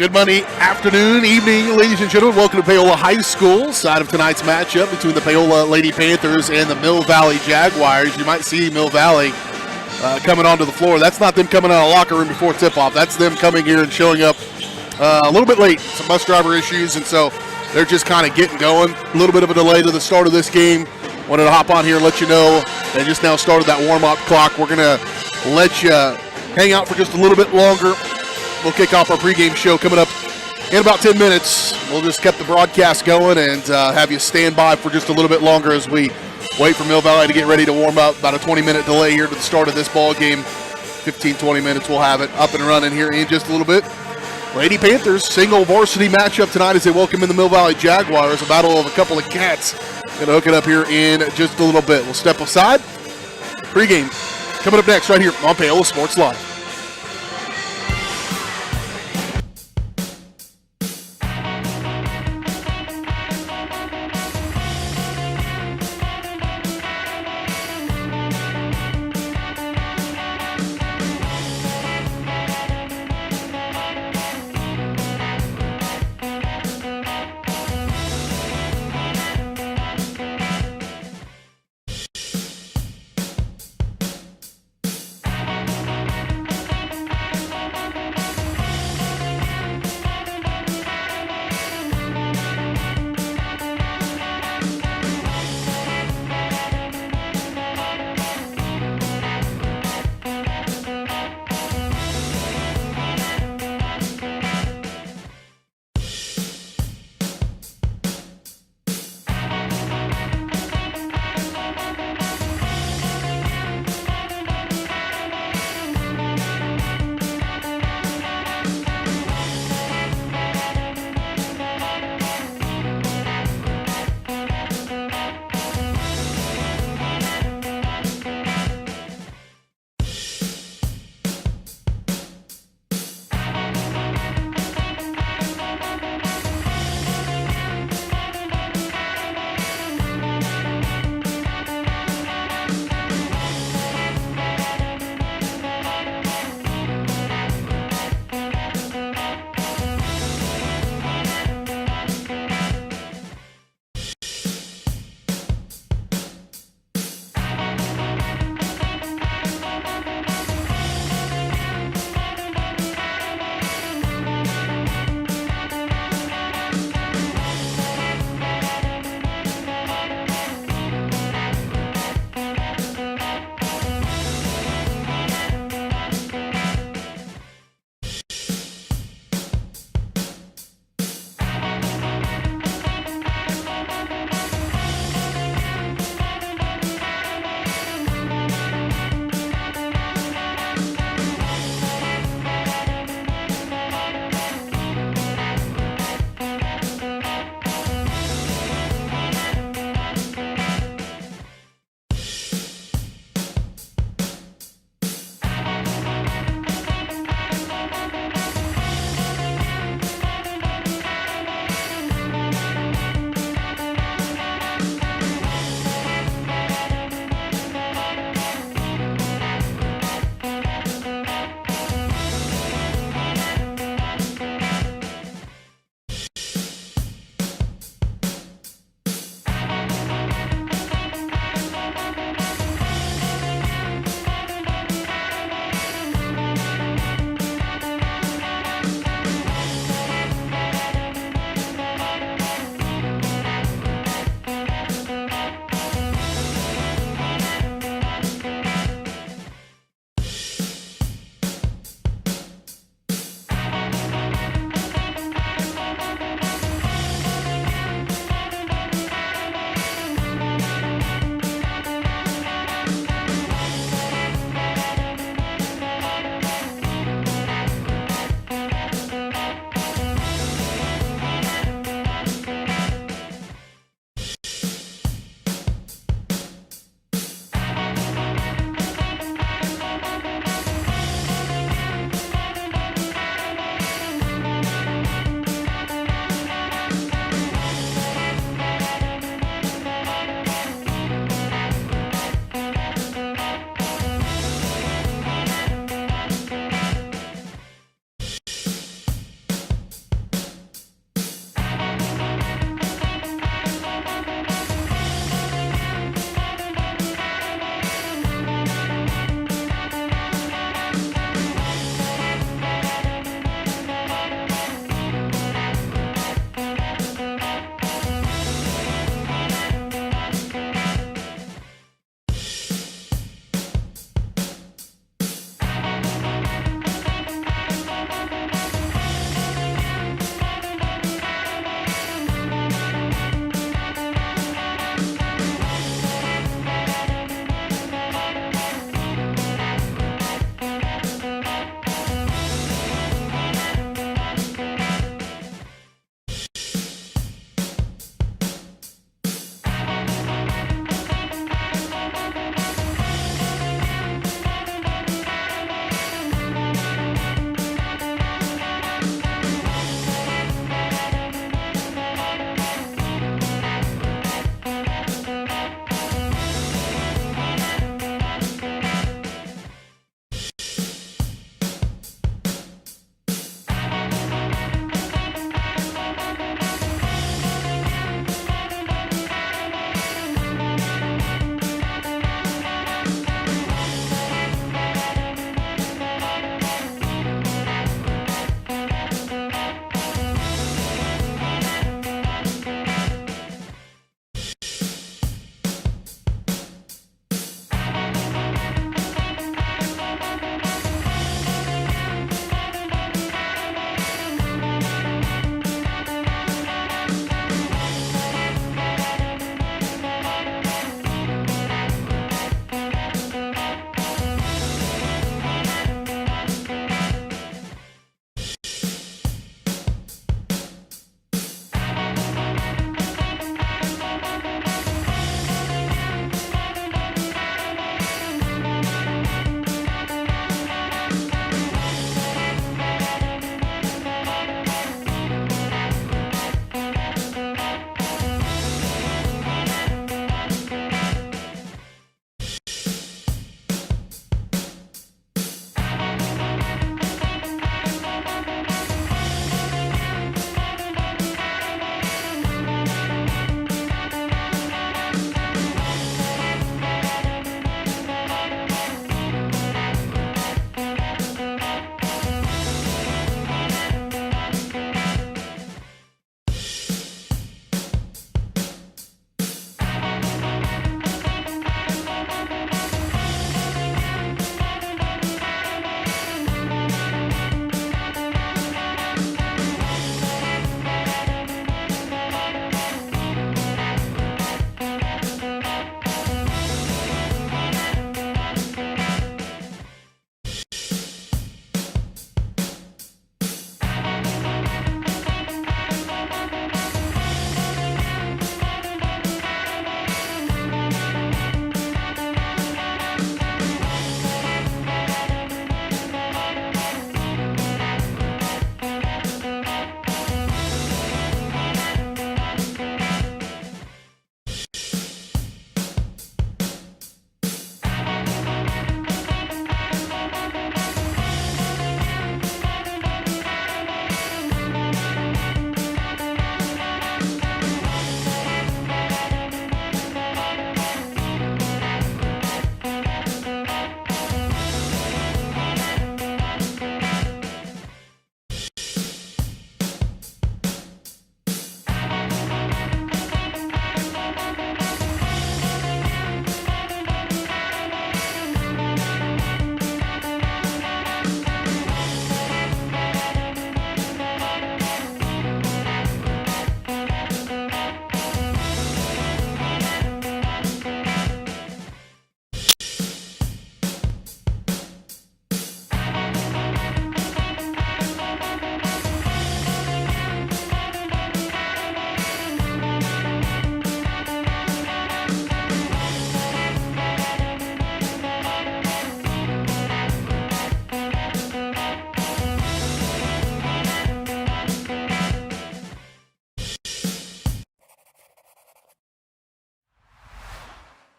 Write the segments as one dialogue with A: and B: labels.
A: Good Monday afternoon, evening, ladies and gentlemen. Welcome to Paola High School. Side of tonight's matchup between the Paola Lady Panthers and the Mill Valley Jaguars. You might see Mill Valley coming onto the floor. That's not them coming out of the locker room before tip-off. That's them coming here and showing up a little bit late. Some bus driver issues, and so they're just kind of getting going. A little bit of a delay to the start of this game. Wanted to hop on here and let you know they just now started that warm-up clock. We're going to let you hang out for just a little bit longer. We'll kick off our pregame show coming up in about 10 minutes. We'll just keep the broadcast going and have you stand by for just a little bit longer as we wait for Mill Valley to get ready to warm up. About a 20-minute delay here to the start of this ball game. 15, 20 minutes, we'll have it up and running here in just a little bit. Lady Panthers, single varsity matchup tonight as they welcome in the Mill Valley Jaguars. A battle of a couple of cats. Going to hook it up here in just a little bit. We'll step aside. Pregame coming up next right here on Paola Sports Live.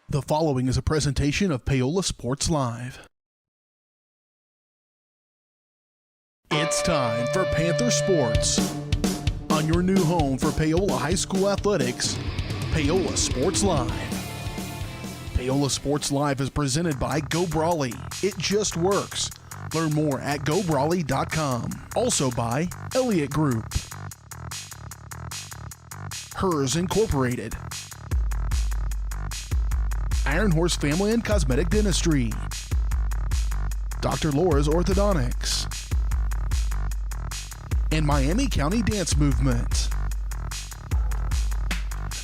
B: The following is a presentation of Paola Sports Live. It's time for Panther Sports. On your new home for Paola High School athletics, Paola Sports Live. Paola Sports Live is presented by Go Brawley. It just works. Learn more at gobrawley.com. Also by Elliott Group, Hers Incorporated, Iron Horse Family and Cosmetic Dentistry, Dr. Laura's Orthodontics, and Miami County Dance Movement.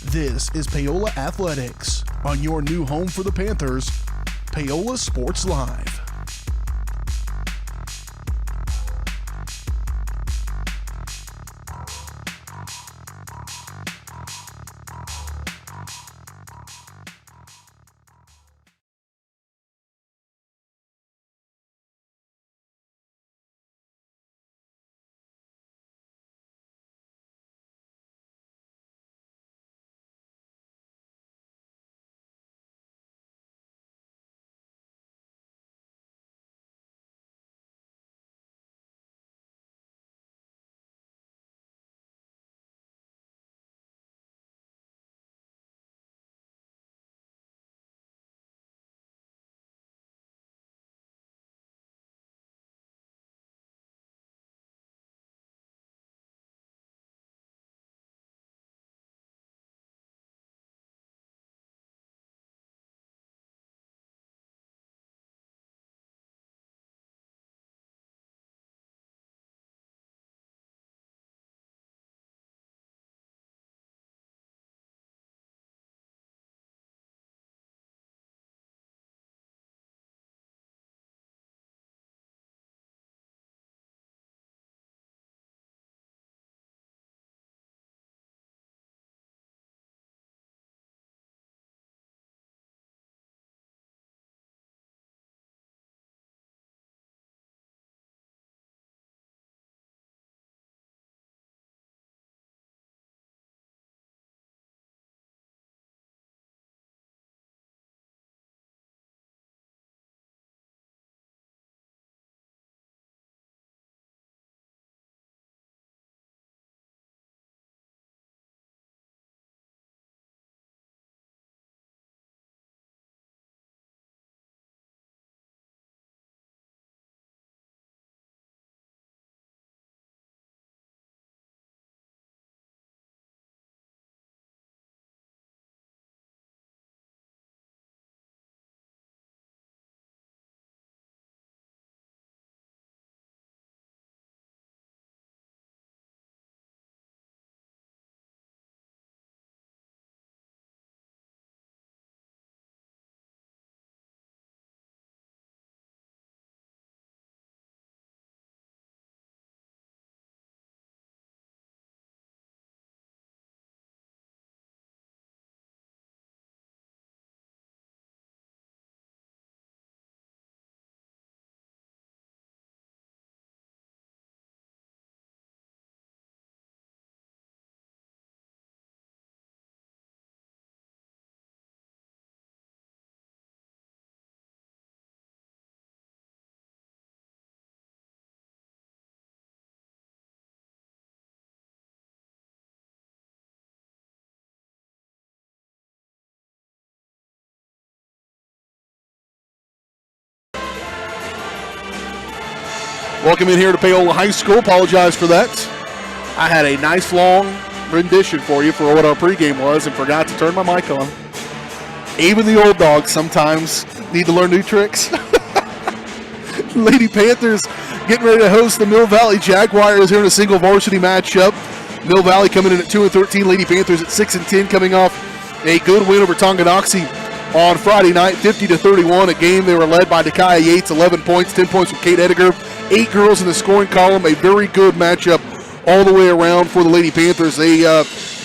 B: This is Paola Athletics on your new home for the Panthers, Paola Sports Live.
A: Welcome in here to Paola High School. Apologize for that. I had a nice long rendition for you for what our pregame was and forgot to turn my mic on. Even the old dogs sometimes need to learn new tricks. Lady Panthers getting ready to host the Mill Valley Jaguars here in a single varsity matchup. Mill Valley coming in at 2-13. Lady Panthers at 6-10, coming off a good win over Tonganoxie on Friday night, 50-31. A game they were led by Dakaya Yates, 11 points, 10 points from Kate Ediger. 8 girls in the scoring column. A very good matchup all the way around for the Lady Panthers. They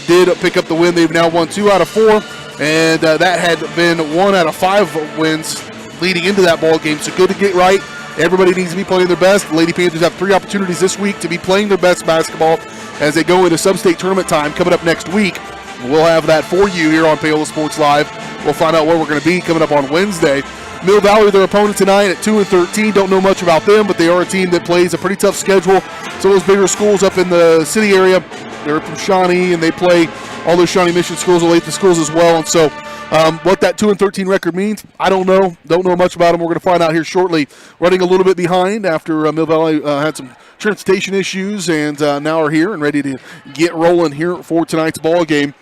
A: did pick up the win. They've now won 2 out of 4, and that had been 1 out of 5 wins leading into that ball game. So good to get right. Everybody needs to be playing their best. The Lady Panthers have 3 opportunities this week to be playing their best basketball as they go into sub-state tournament time coming up next week. We'll have that for you here on Paola Sports Live. we'll find out where we're going to be coming up on Wednesday. Mill Valley, their opponent tonight at 2-13. Don't know much about them, but they are a team that plays a pretty tough schedule. Some of those bigger schools up in the city area, they're from Shawnee, and they play all those Shawnee Mission schools, Olathe schools as well. And so what that 2-13 record means, I don't know. Don't know much about them. We're going to find out here shortly. Running a little bit behind after Mill Valley had some transportation issues, and now are here and ready to get rolling here for tonight's ball game.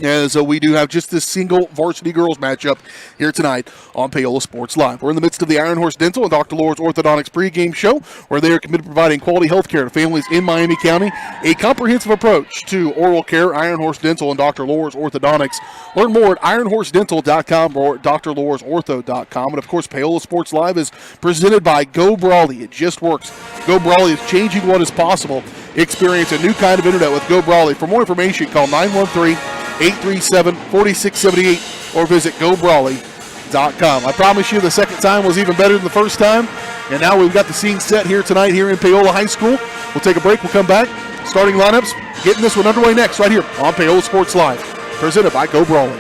A: As we do have just this single varsity girls matchup here tonight on Paola Sports Live. We're in the midst of the Iron Horse Dental and Dr. Laura's Orthodontics pregame show, where they are committed to providing quality health care to families in Miami County. A comprehensive approach to oral care, Iron Horse Dental and Dr. Laura's Orthodontics. Learn more at ironhorsedental.com or drlaurasortho.com. And, of course, Paola Sports Live is presented by Go Brawley. It just works. Go Brawley is changing what is possible. Experience a new kind of internet with Go Brawley. For more information, call 913-837-4678 or visit gobrawley.com. I promise you the second time was even better than the first time. And now we've got the scene set here tonight here in Paola High School. We'll take a break. We'll come back. Starting lineups, getting this one underway next right here on Paola Sports Live. Presented by Go Brawley.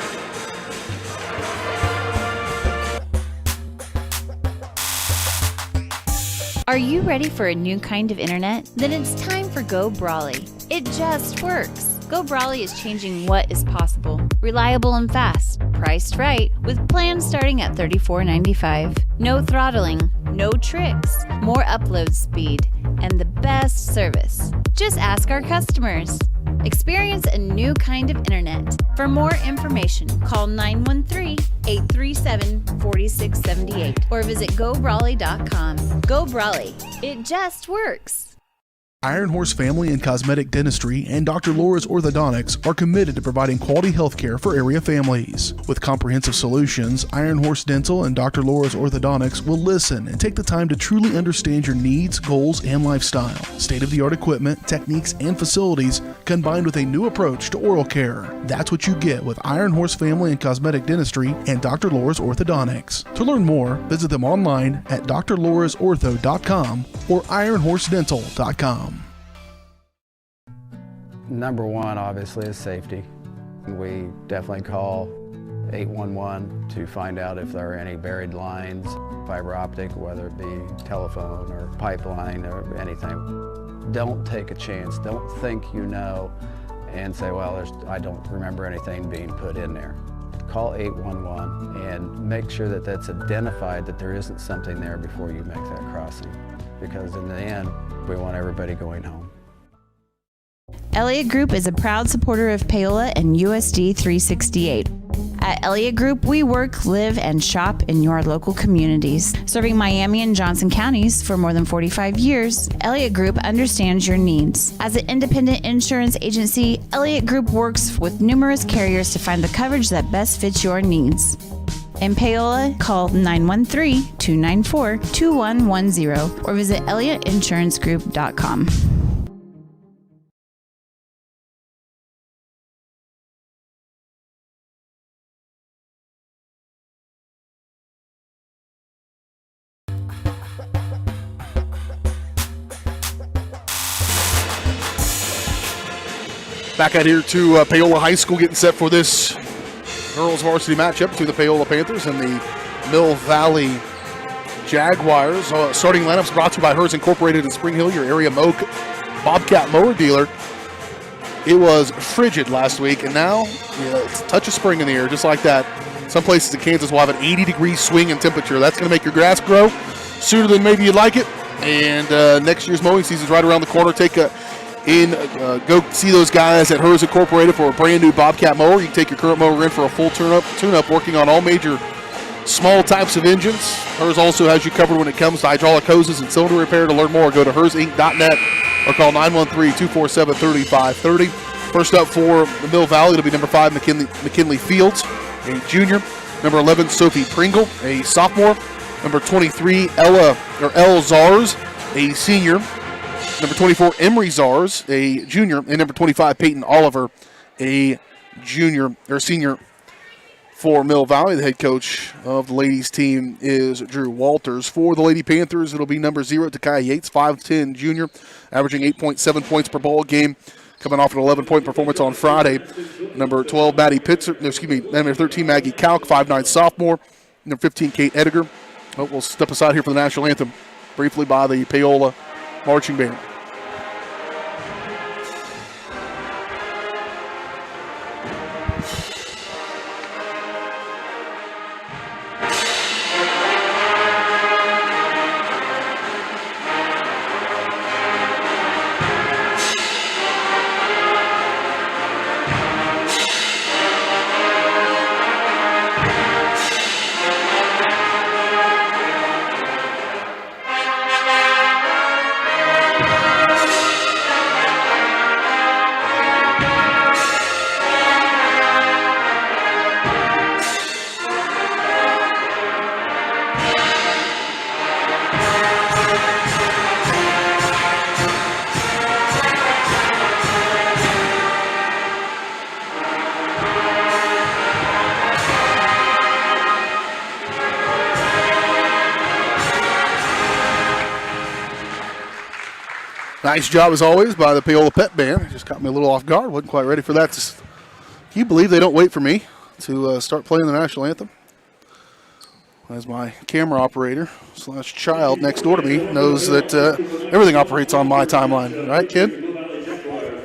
C: Are you ready for a new kind of internet? Then it's time for Go Brawley. It just works. Go Brawley is changing what is possible. Reliable and fast, priced right, with plans starting at $34.95. No throttling, no tricks, more upload speed, and the best service. Just ask our customers. Experience a new kind of internet. For more information, call 913-837-4678 or visit gobrawley.com. Go Brawley. It just works.
B: Iron Horse Family and Cosmetic Dentistry and Dr. Laura's Orthodontics are committed to providing quality health care for area families. With comprehensive solutions, Iron Horse Dental and Dr. Laura's Orthodontics will listen and take the time to truly understand your needs, goals, and lifestyle. State-of-the-art equipment, techniques, and facilities combined with a new approach to oral care. That's what you get with Iron Horse Family and Cosmetic Dentistry and Dr. Laura's Orthodontics. To learn more, visit them online at drlaurasortho.com or ironhorsedental.com.
D: Number one, obviously, is safety. We definitely call 811 to find out if there are any buried lines, fiber optic, whether it be telephone or pipeline or anything. Don't take a chance. Don't think you know and say, well, I don't remember anything being put in there. Call 811 and make sure that that's identified, that there isn't something there before you make that crossing. Because in the end, we want everybody going home.
C: Elliott Group is a proud supporter of Paola and USD 368. At Elliott Group, we work, live, and shop in your local communities. Serving Miami and Johnson counties for more than 45 years, Elliott Group understands your needs. As an independent insurance agency, Elliott Group works with numerous carriers to find the coverage that best fits your needs. In Paola, call 913-294-2110 or visit elliottInsuranceGroup.com.
A: Back out here to Paola High School, getting set for this girls varsity matchup between the Paola Panthers and the Mill Valley Jaguars. Starting lineups brought to you by Hers Incorporated in Spring Hill, your area Bobcat mower dealer. It was frigid last week, and now it's a touch of spring in the air, just like that. Some places in Kansas will have an 80-degree swing in temperature. That's going to make your grass grow sooner than maybe you'd like it. And next year's mowing season is right around the corner. Go see those guys at Hers Incorporated for a brand new Bobcat mower. You can take your current mower in for a full tune-up, working on all major small types of engines. Hers also has you covered when it comes to hydraulic hoses and cylinder repair. To learn more, go to hersinc.net or call 913-247-3530. First up for the Mill Valley, it'll be number 5, McKinley Fields, a junior. Number 11, Sophie Pringle, a sophomore. Number 23, Elle Zars, a senior. Number 24, Emery Zars, a junior. And number 25, Peyton Oliver, a senior for Mill Valley. The head coach of the ladies team is Drew Walters. For the Lady Panthers, it'll be number 0, Takai Yates, 5'10", junior, averaging 8.7 points per ball game. coming off an 11-point performance on Friday. Number 12, number 13, Maggie Kalk, 5'9" sophomore. Number 15, Kate Ediger. Oh, we'll step aside here for the national anthem briefly by the Paola marching band. Nice job, as always, by the Paola Pep Band. Just caught me a little off guard. Wasn't quite ready for that. Can you believe they don't wait for me to start playing the national anthem? As my camera operator / child next door to me knows that everything operates on my timeline. Right, kid?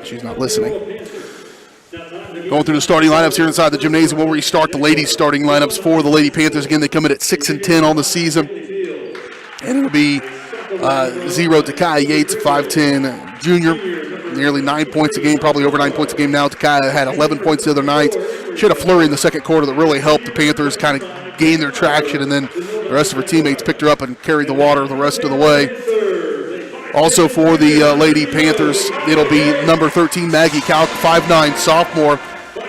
A: She's not listening. Going through the starting lineups here inside the gymnasium. We'll restart the ladies' starting lineups for the Lady Panthers. Again, they come in at 6-10 on the season. And it'll be 0 Takaya Yates, 5'10", junior, nearly 9 points a game, probably over 9 points a game now. Takaya had 11 points the other night. She had a flurry in the second quarter that really helped the Panthers kind of gain their traction, and then the rest of her teammates picked her up and carried the water the rest of the way. Also for the Lady Panthers, it'll be number 13, Maggie Kalk, 5'9", sophomore.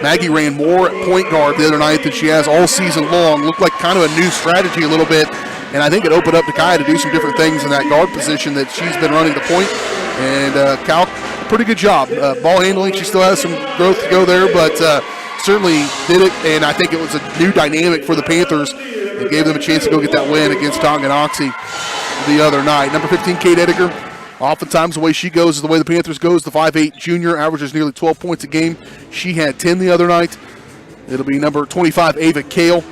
A: Maggie ran more at point guard the other night than she has all season long. Looked like kind of a new strategy a little bit. And I think it opened up to Kai to do some different things in that guard position that she's been running the point. And Cal, pretty good job. Ball handling, she still has some growth to go there, but certainly did it. And I think it was a new dynamic for the Panthers. It gave them a chance to go get that win against Tonganoxie the other night. Number 15, Kate Ediger. Oftentimes the way she goes is the way the Panthers goes. The 5'8" junior averages nearly 12 points a game. She had 10 the other night. It'll be number 25, Ava Kale.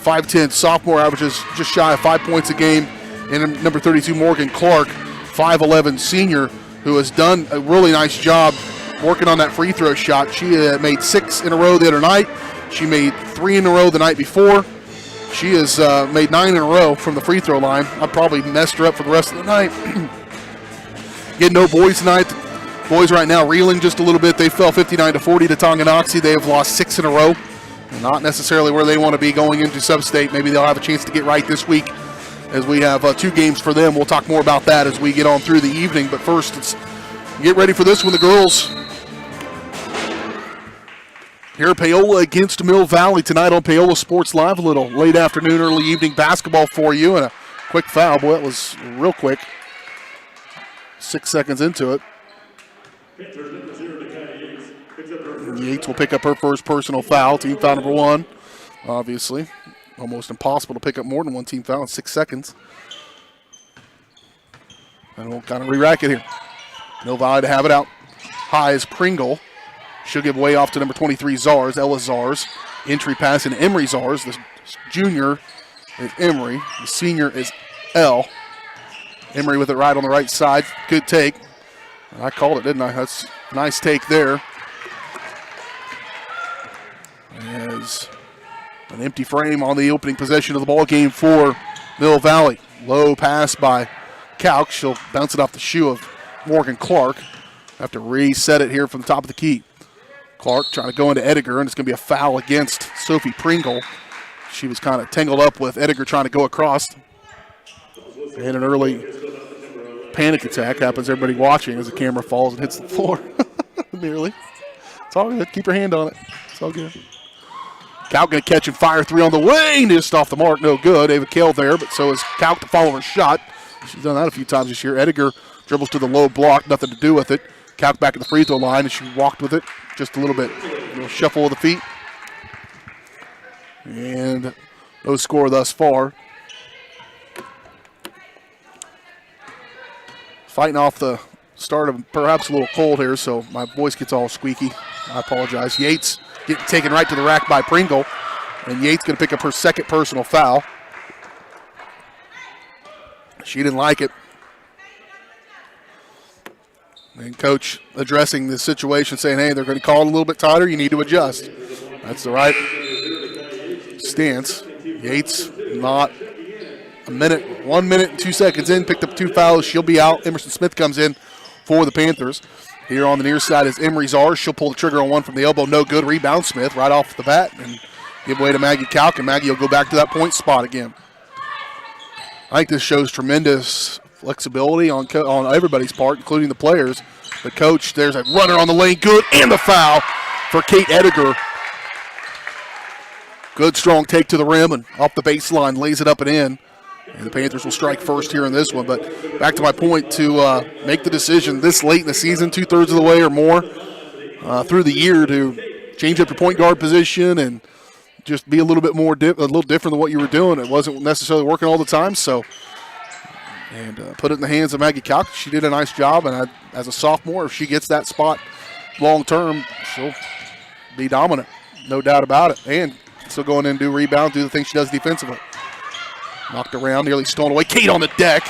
A: 5'10", sophomore, averages just shy of 5 points a game. And number 32, Morgan Clark, 5'11", senior, who has done a really nice job working on that free throw shot. She made 6 in a row the other night. She made 3 in a row the night before. She has made 9 in a row from the free throw line. I probably messed her up for the rest of the night. Getting no boys tonight. The boys right now reeling just a little bit. They fell 59-40 to Tonganoxie. They have lost 6 in a row. Not necessarily where they want to be going into sub-state. Maybe they'll have a chance to get right this week as we have 2 games for them. We'll talk more about that as we get on through the evening. But first, let's get ready for this one. The girls here at Paola against Mill Valley tonight on Paola Sports Live. A little late afternoon, early evening basketball for you. And a quick foul. Boy, that was real quick. 6 seconds into it. Yates will pick up her first personal foul, team foul number 1. Obviously, almost impossible to pick up more than 1 team foul in 6 seconds. And we'll kind of re-rack it here. Mill Valley to have it out. High is Pringle. She'll give way off to number 23, Zars, Ella Zars. Entry pass in Emery Zars. The junior is Emery. The senior is L. Emery with it right on the right side. Good take. I called it, didn't I? That's a nice take there. As an empty frame on the opening possession of the ball game for Mill Valley. Low pass by Kalk. She'll bounce it off the shoe of Morgan Clark. Have to reset it here from the top of the key. Clark trying to go into Ediger, and it's going to be a foul against Sophie Pringle. She was kind of tangled up with Ediger trying to go across. And an early panic attack happens. Everybody watching as the camera falls and hits the floor. Nearly. It's all good. Keep your hand on it. It's all good. Kalk going to catch and fire 3 on the way. Just off the mark. No good. Ava Kale there, but so is Kalk to follow her shot. She's done that a few times this year. Ediger dribbles to the low block. Nothing to do with it. Kalk back at the free throw line, and she walked with it just a little bit. A little shuffle of the feet. And no score thus far. Fighting off the started perhaps a little cold here, so my voice gets all squeaky. I apologize. Yates getting taken right to the rack by Pringle, and Yates going to pick up her second personal foul. She didn't like it. And coach addressing the situation, saying, hey, they're going to call it a little bit tighter. You need to adjust. That's the right stance. Yates not a minute, 1 minute and 2 seconds in, picked up 2 fouls. She'll be out. Emerson Smith comes in for the Panthers. Here on the near side is Emery Czar. She'll pull the trigger on one from the elbow. No good. Rebound Smith right off the bat and give away to Maggie Kalk, and Maggie will go back to that point spot again. I think this shows tremendous flexibility on everybody's part, including the players. The coach, there's a runner on the lane, good, and the foul for Kate Ediger. Good, strong take to the rim and off the baseline, lays it up and in. And the Panthers will strike first here in this one. But back to my point, to make the decision this late in the season, 2/3 of the way or more through the year, to change up your point guard position and just be a little bit more, a little different than what you were doing. It wasn't necessarily working all the time. So, and put it in the hands of Maggie Kalk. She did a nice job, and as a sophomore, if she gets that spot long term, she'll be dominant, no doubt about it. And still going in and do rebound, do the things she does defensively. Knocked around, nearly stolen away. Kate on the deck.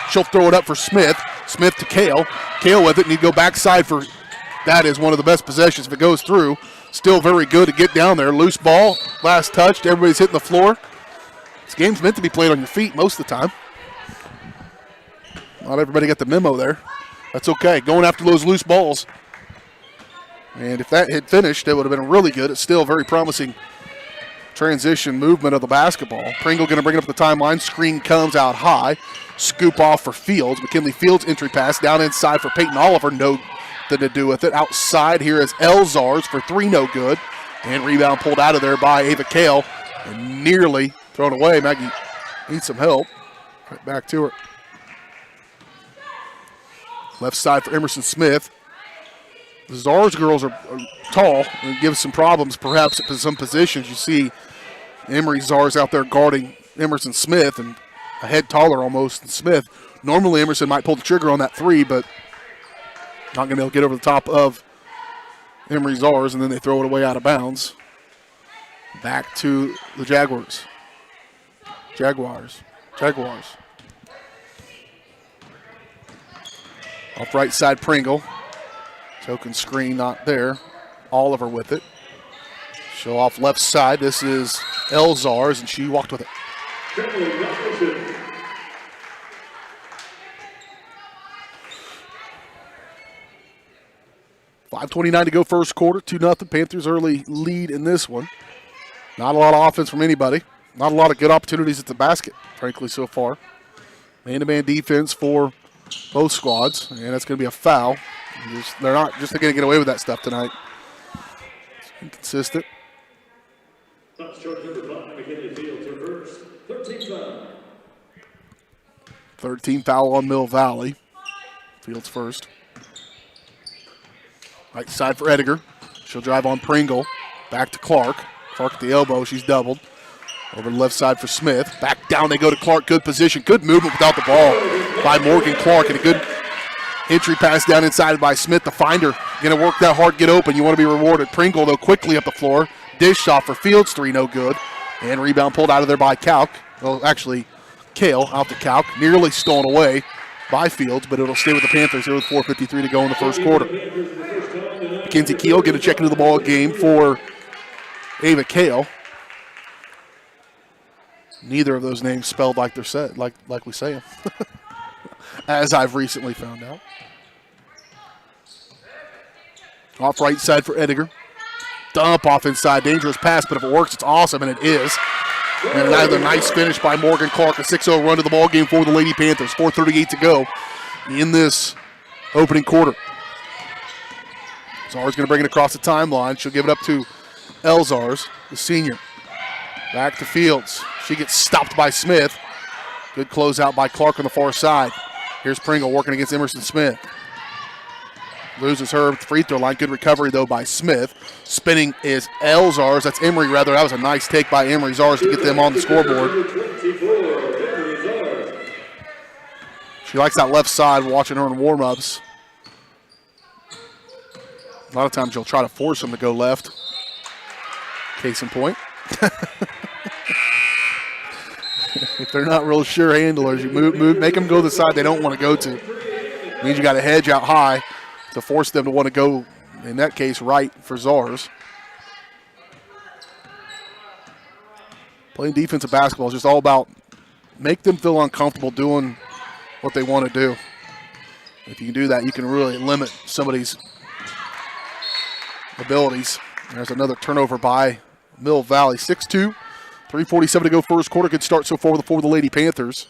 A: She'll throw it up for Smith. Smith to Kale. Kale with it, and he'd go backside for, that is one of the best possessions if it goes through. Still very good to get down there. Loose ball, last touch. Everybody's hitting the floor. This game's meant to be played on your feet most of the time. Not everybody got the memo there. That's okay. Going after those loose balls. And if that had finished, it would have been really good. It's still very promising transition movement of the basketball. Pringle going to bring it up the timeline. Screen comes out high. Scoop off for Fields. McKinley Fields entry pass down inside for Peyton Oliver. No to do with it. Outside here is Elzars for 3, no good. And rebound pulled out of there by Ava Kale and nearly thrown away. Maggie needs some help. Right back to her. Left side for Emerson Smith. The Czars girls are tall and give some problems perhaps at some positions. You see Emery Czars out there guarding Emerson Smith and a head taller almost than Smith. Normally Emerson might pull the trigger on that 3, but not going to be able to get over the top of Emery Czars, and then they throw it away out of bounds. Back to the Jaguars. Jaguars. Off right side, Pringle. Token screen not there. Oliver with it. Show off left side. This is Elzars, and she walked with it. 5:29 to go first quarter. 2-0. Panthers early lead in this one. Not a lot of offense from anybody. Not a lot of good opportunities at the basket, frankly, so far. Man-to-man defense for both squads, and that's going to be a foul. They're not just going to get away with that stuff tonight. It's inconsistent. 13 foul on Mill Valley. Fields first. Right side for Ediger. She'll drive on Pringle. Back to Clark. Clark at the elbow. She's doubled. Over the left side for Smith. Back down they go to Clark. Good position. Good movement without the ball by Morgan Clark. And a good entry pass down inside by Smith. The finder. Going to work that hard, get open. You want to be rewarded. Pringle, though, quickly up the floor. Dish off for Fields. 3, no good. And rebound pulled out of there by Kalk. Well, actually, Kale out to Kalk. Nearly stolen away by Fields, but it'll stay with the Panthers here with 4:53 to go in the first quarter. Mackenzie Keel going to check into the ball game for Ava Kale. Neither of those names spelled like they're said, like we say them, as I've recently found out. Off right side for Ediger. Dump off inside, dangerous pass, but if it works, it's awesome, and it is. And another nice finish by Morgan Clark, a 6-0 run to the ball game for the Lady Panthers. 4:38 to go in this opening quarter. Czars going to bring it across the timeline. She'll give it up to Elzars, the senior. Back to Fields. She gets stopped by Smith. Good closeout by Clark on the far side. Here's Pringle working against Emerson Smith. Loses her at the free throw line. Good recovery, though, by Smith. Spinning is Elzars. That's Emery, rather. That was a nice take by Emery Czars to get them on the scoreboard. She likes that left side, watching her in warm-ups. A lot of times you'll try to force them to go left. Case in point. If they're not real sure handlers, you make them go to the side they don't want to go to. It means you got to hedge out high to force them to want to go, in that case, right for Czars. Playing defensive basketball is just all about make them feel uncomfortable doing what they want to do. If you can do that, you can really limit somebody's abilities. There's another turnover by Mill Valley. 6-2, 3:47 to go first quarter. Good start so far for the Lady Panthers.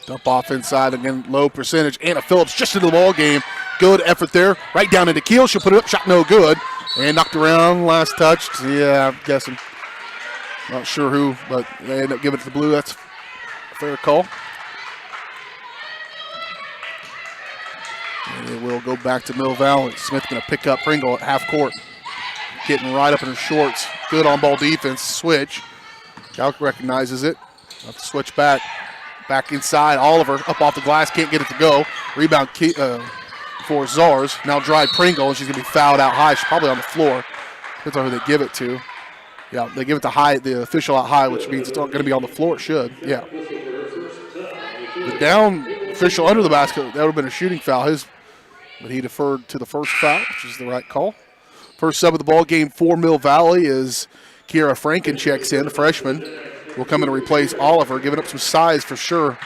A: Dump off inside, again, low percentage. Anna Phillips just into the ball game. Good effort there. Right down into Keel. She'll put it up. Shot no good. And knocked around. Last touched. Yeah, I'm guessing. Not sure who, but they end up giving it to Blue. That's a fair call. And it will go back to Mill Valley. Smith going to pick up Pringle at half court. Getting right up in her shorts. Good on-ball defense. Switch. Galk recognizes it. Have to switch back. Back inside, Oliver up off the glass, can't get it to go. Rebound for Czars. Now drive Pringle, and she's going to be fouled out high. She's probably on the floor. Depends on who they give it to. Yeah, they give it to high, the official out high, which means it's not going to be on the floor. It should, yeah. The down official under the basket, that would have been a shooting foul. But he deferred to the first foul, which is the right call. First sub of the ball game for Mill Valley is Kiera Franken checks in, the freshman. Will come in to replace Oliver, giving up some size for sure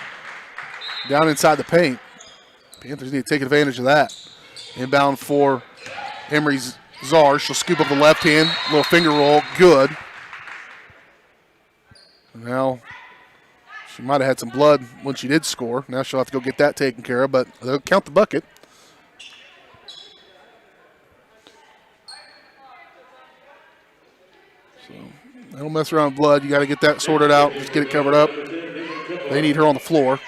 A: down inside the paint. Panthers need to take advantage of that. Inbound for Emery Czars. She'll scoop up the left hand, little finger roll, good. Now, she might have had some blood when she did score. Now she'll have to go get that taken care of, but they'll count the bucket. They don't mess around with blood. You got to get that sorted out. Just get it covered up. They need her on the floor.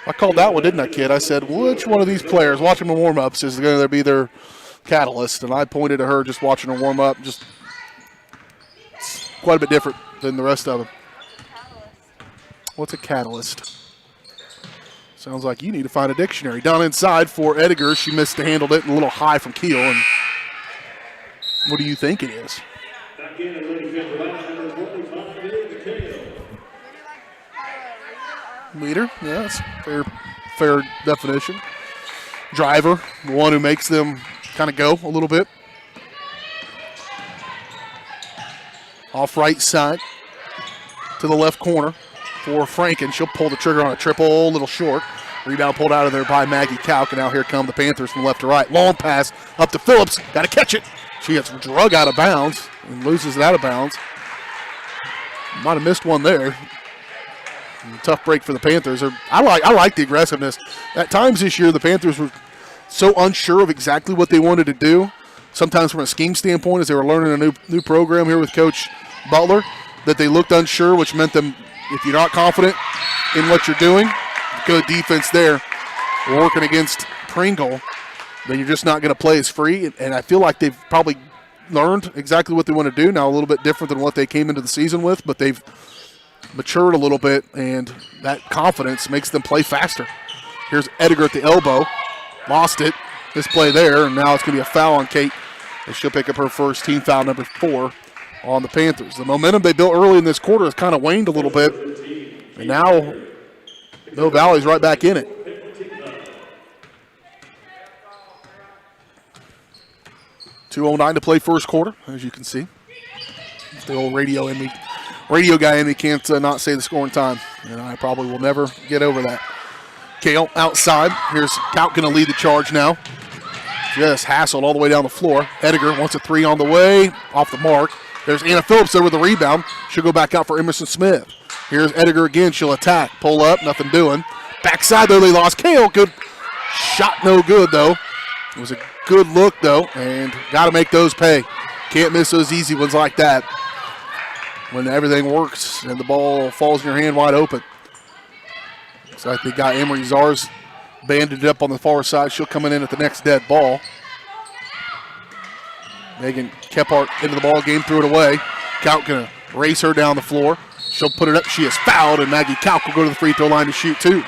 A: I called that one, didn't I, kid? I said, which one of these players watching the warm-ups is going to be their catalyst? And I pointed to her just watching her warm up. Just quite a bit different than the rest of them. What's a catalyst? Sounds like you need to find a dictionary. Down inside for Ediger. She missed the handled it, and a little high from Keel. And what do you think it is? Leader, yeah, that's fair definition. Driver, the one who makes them kind of go a little bit. Off right side to the left corner for Franken. She'll pull the trigger on a triple, a little short. Rebound pulled out of there by Maggie Kalk, and now here come the Panthers from left to right. Long pass up to Phillips, got to catch it. She gets drug out of bounds and loses it out of bounds. Might have missed one there. Tough break for the Panthers. I like the aggressiveness. At times this year, the Panthers were so unsure of exactly what they wanted to do. Sometimes from a scheme standpoint, as they were learning a new program here with Coach Butler, that they looked unsure, which meant them, if you're not confident in what you're doing, good defense there, working against Pringle, then you're just not going to play as free. And I feel like they've probably learned exactly what they want to do now, a little bit different than what they came into the season with, but they've matured a little bit, and that confidence makes them play faster. Here's Ediger at the elbow. Lost it. This play there, and now it's going to be a foul on Kate, and she'll pick up her first team foul, number 4, on the Panthers. The momentum they built early in this quarter has kind of waned a little bit, and now Mill Valley's right back in it. .209 to play first quarter, as you can see. The old radio guy in me can't not say the scoring time, and I probably will never get over that. Kale outside. Here's Kalk going to lead the charge now. Just hassled all the way down the floor. Ediger wants a 3 on the way, off the mark. There's Anna Phillips there with the rebound. She'll go back out for Emerson Smith. Here's Ediger again. She'll attack. Pull up, nothing doing. Backside though, they lost. Kale, good shot, no good though. It was a good look though, and got to make those pay. Can't miss those easy ones like that when everything works and the ball falls in your hand wide open. Looks like they got Emery Czars banded up on the far side. She'll come in at the next dead ball. Megan Kephart into the ball game, threw it away. Count gonna race her down the floor. She'll put it up. She is fouled, and Maggie Kalk will go to the free throw line to shoot two.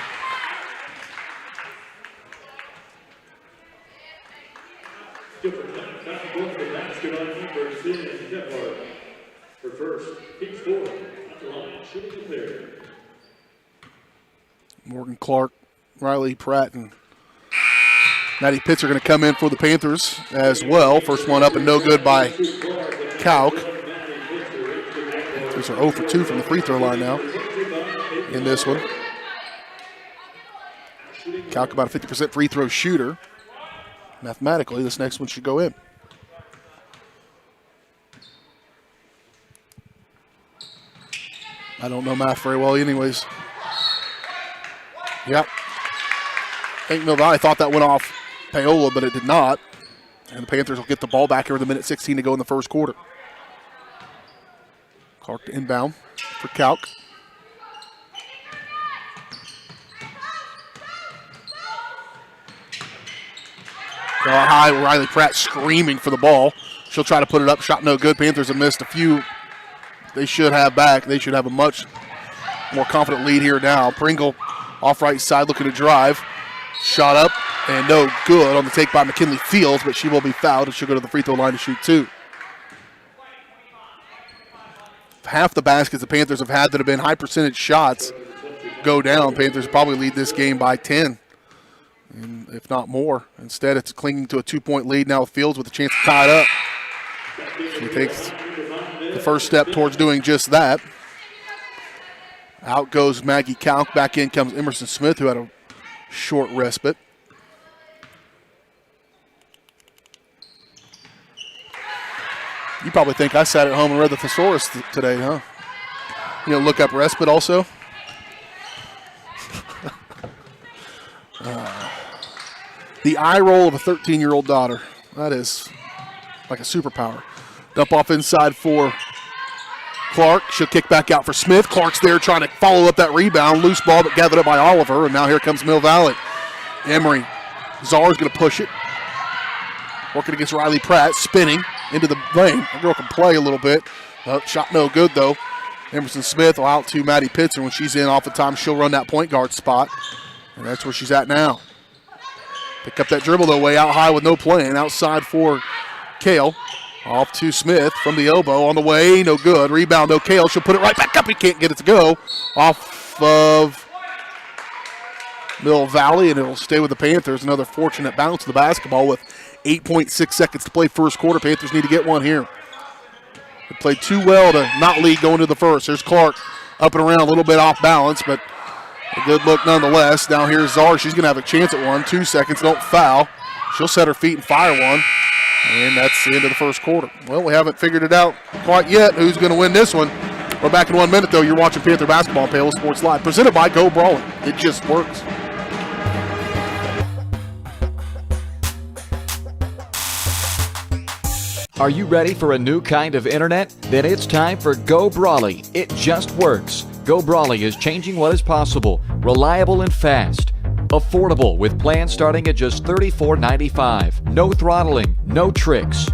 A: Morgan Clark, Riley Pratt, and Maddie Pitts are going to come in for the Panthers as well. First one up and no good by Kalk. Panthers are 0 for 2 from the free throw line now in this one. Kalk about a 50% free throw shooter. Mathematically, this next one should go in. I don't know math very well anyways. Yep. I think Mill Valley thought that went off Paola, but it did not. And the Panthers will get the ball back here with a minute 16 to go in the first quarter. Clark to inbound for Kalk. Go high, Riley Pratt screaming for the ball. She'll try to put it up. Shot no good. Panthers have missed a few they should have back. They should have a much more confident lead here now. Pringle off right side looking to drive. Shot up and no good on the take by McKinley Fields, but she will be fouled and she'll go to the free throw line to shoot two. Half the baskets the Panthers have had that have been high percentage shots go down. Panthers probably lead this game by 10, if not more. Instead, it's clinging to a 2-point lead now with Fields with a chance to tie it up. She takes the first step towards doing just that. Out goes Maggie Kalk. Back in comes Emerson Smith, who had a short respite. You probably think I sat at home and read the thesaurus today, huh? You know, look up respite also. The eye roll of a 13-year-old daughter. That is like a superpower. Dump off inside for Clark. She'll kick back out for Smith. Clark's there trying to follow up that rebound. Loose ball, but gathered up by Oliver. And now here comes Mill Valley. Emery. Czar's going to push it. Working against Riley Pratt. Spinning into the lane. The girl can play a little bit. Shot no good, though. Emerson Smith will out to Maddie Pitts. And when she's in off the time, she'll run that point guard spot. And that's where she's at now. Pick up that dribble, though, way out high with no playing. Outside for Kale. Off to Smith from the elbow on the way. No good. Rebound, no Kale. She'll put it right back up. He can't get it to go. Off of Mill Valley, and it'll stay with the Panthers. Another fortunate bounce of the basketball with 8.6 seconds to play first quarter. Panthers need to get one here. They played too well to not lead going to the first. There's Clark up and around, a little bit off balance, but a good look nonetheless. Now here's Czar. She's going to have a chance at one. 2 seconds, don't foul. She'll set her feet and fire one. And that's the end of the first quarter. Well, we haven't figured it out quite yet who's going to win this one. We're back in 1 minute, though. You're watching Panther Basketball on Paola Sports Live. Presented by Go Brawling. It just works.
E: Are you ready for a new kind of internet? Then it's time for Go Brawley. It just works. Go Brawley is changing what is possible. Reliable and fast. Affordable with plans starting at just $34.95. No throttling, no tricks.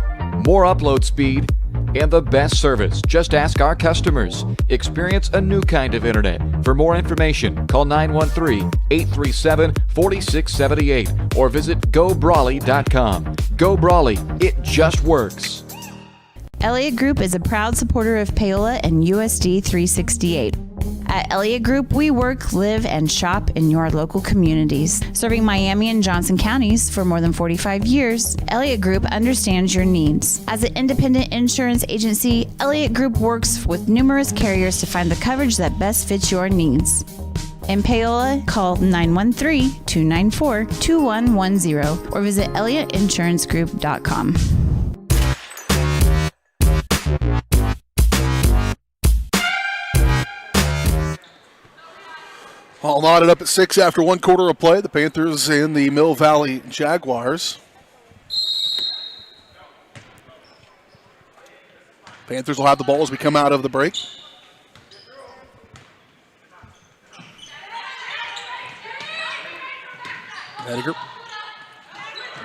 E: More upload speed and the best service. Just ask our customers. Experience a new kind of internet. For more information, call 913-837-4678 or visit GoBrawley.com. Go Brawley, it just works.
F: Elliott Group is a proud supporter of Paola and USD 368. At Elliott Group, we work, live, and shop in your local communities. Serving Miami and Johnson counties for more than 45 years, Elliott Group understands your needs. As an independent insurance agency, Elliott Group works with numerous carriers to find the coverage that best fits your needs. In Paola, call 913-294-2110 or visit ElliottInsuranceGroup.com.
A: All knotted up at 6 after 1 quarter of play. The Panthers and the Mill Valley Jaguars. Panthers will have the ball as we come out of the break. Hediger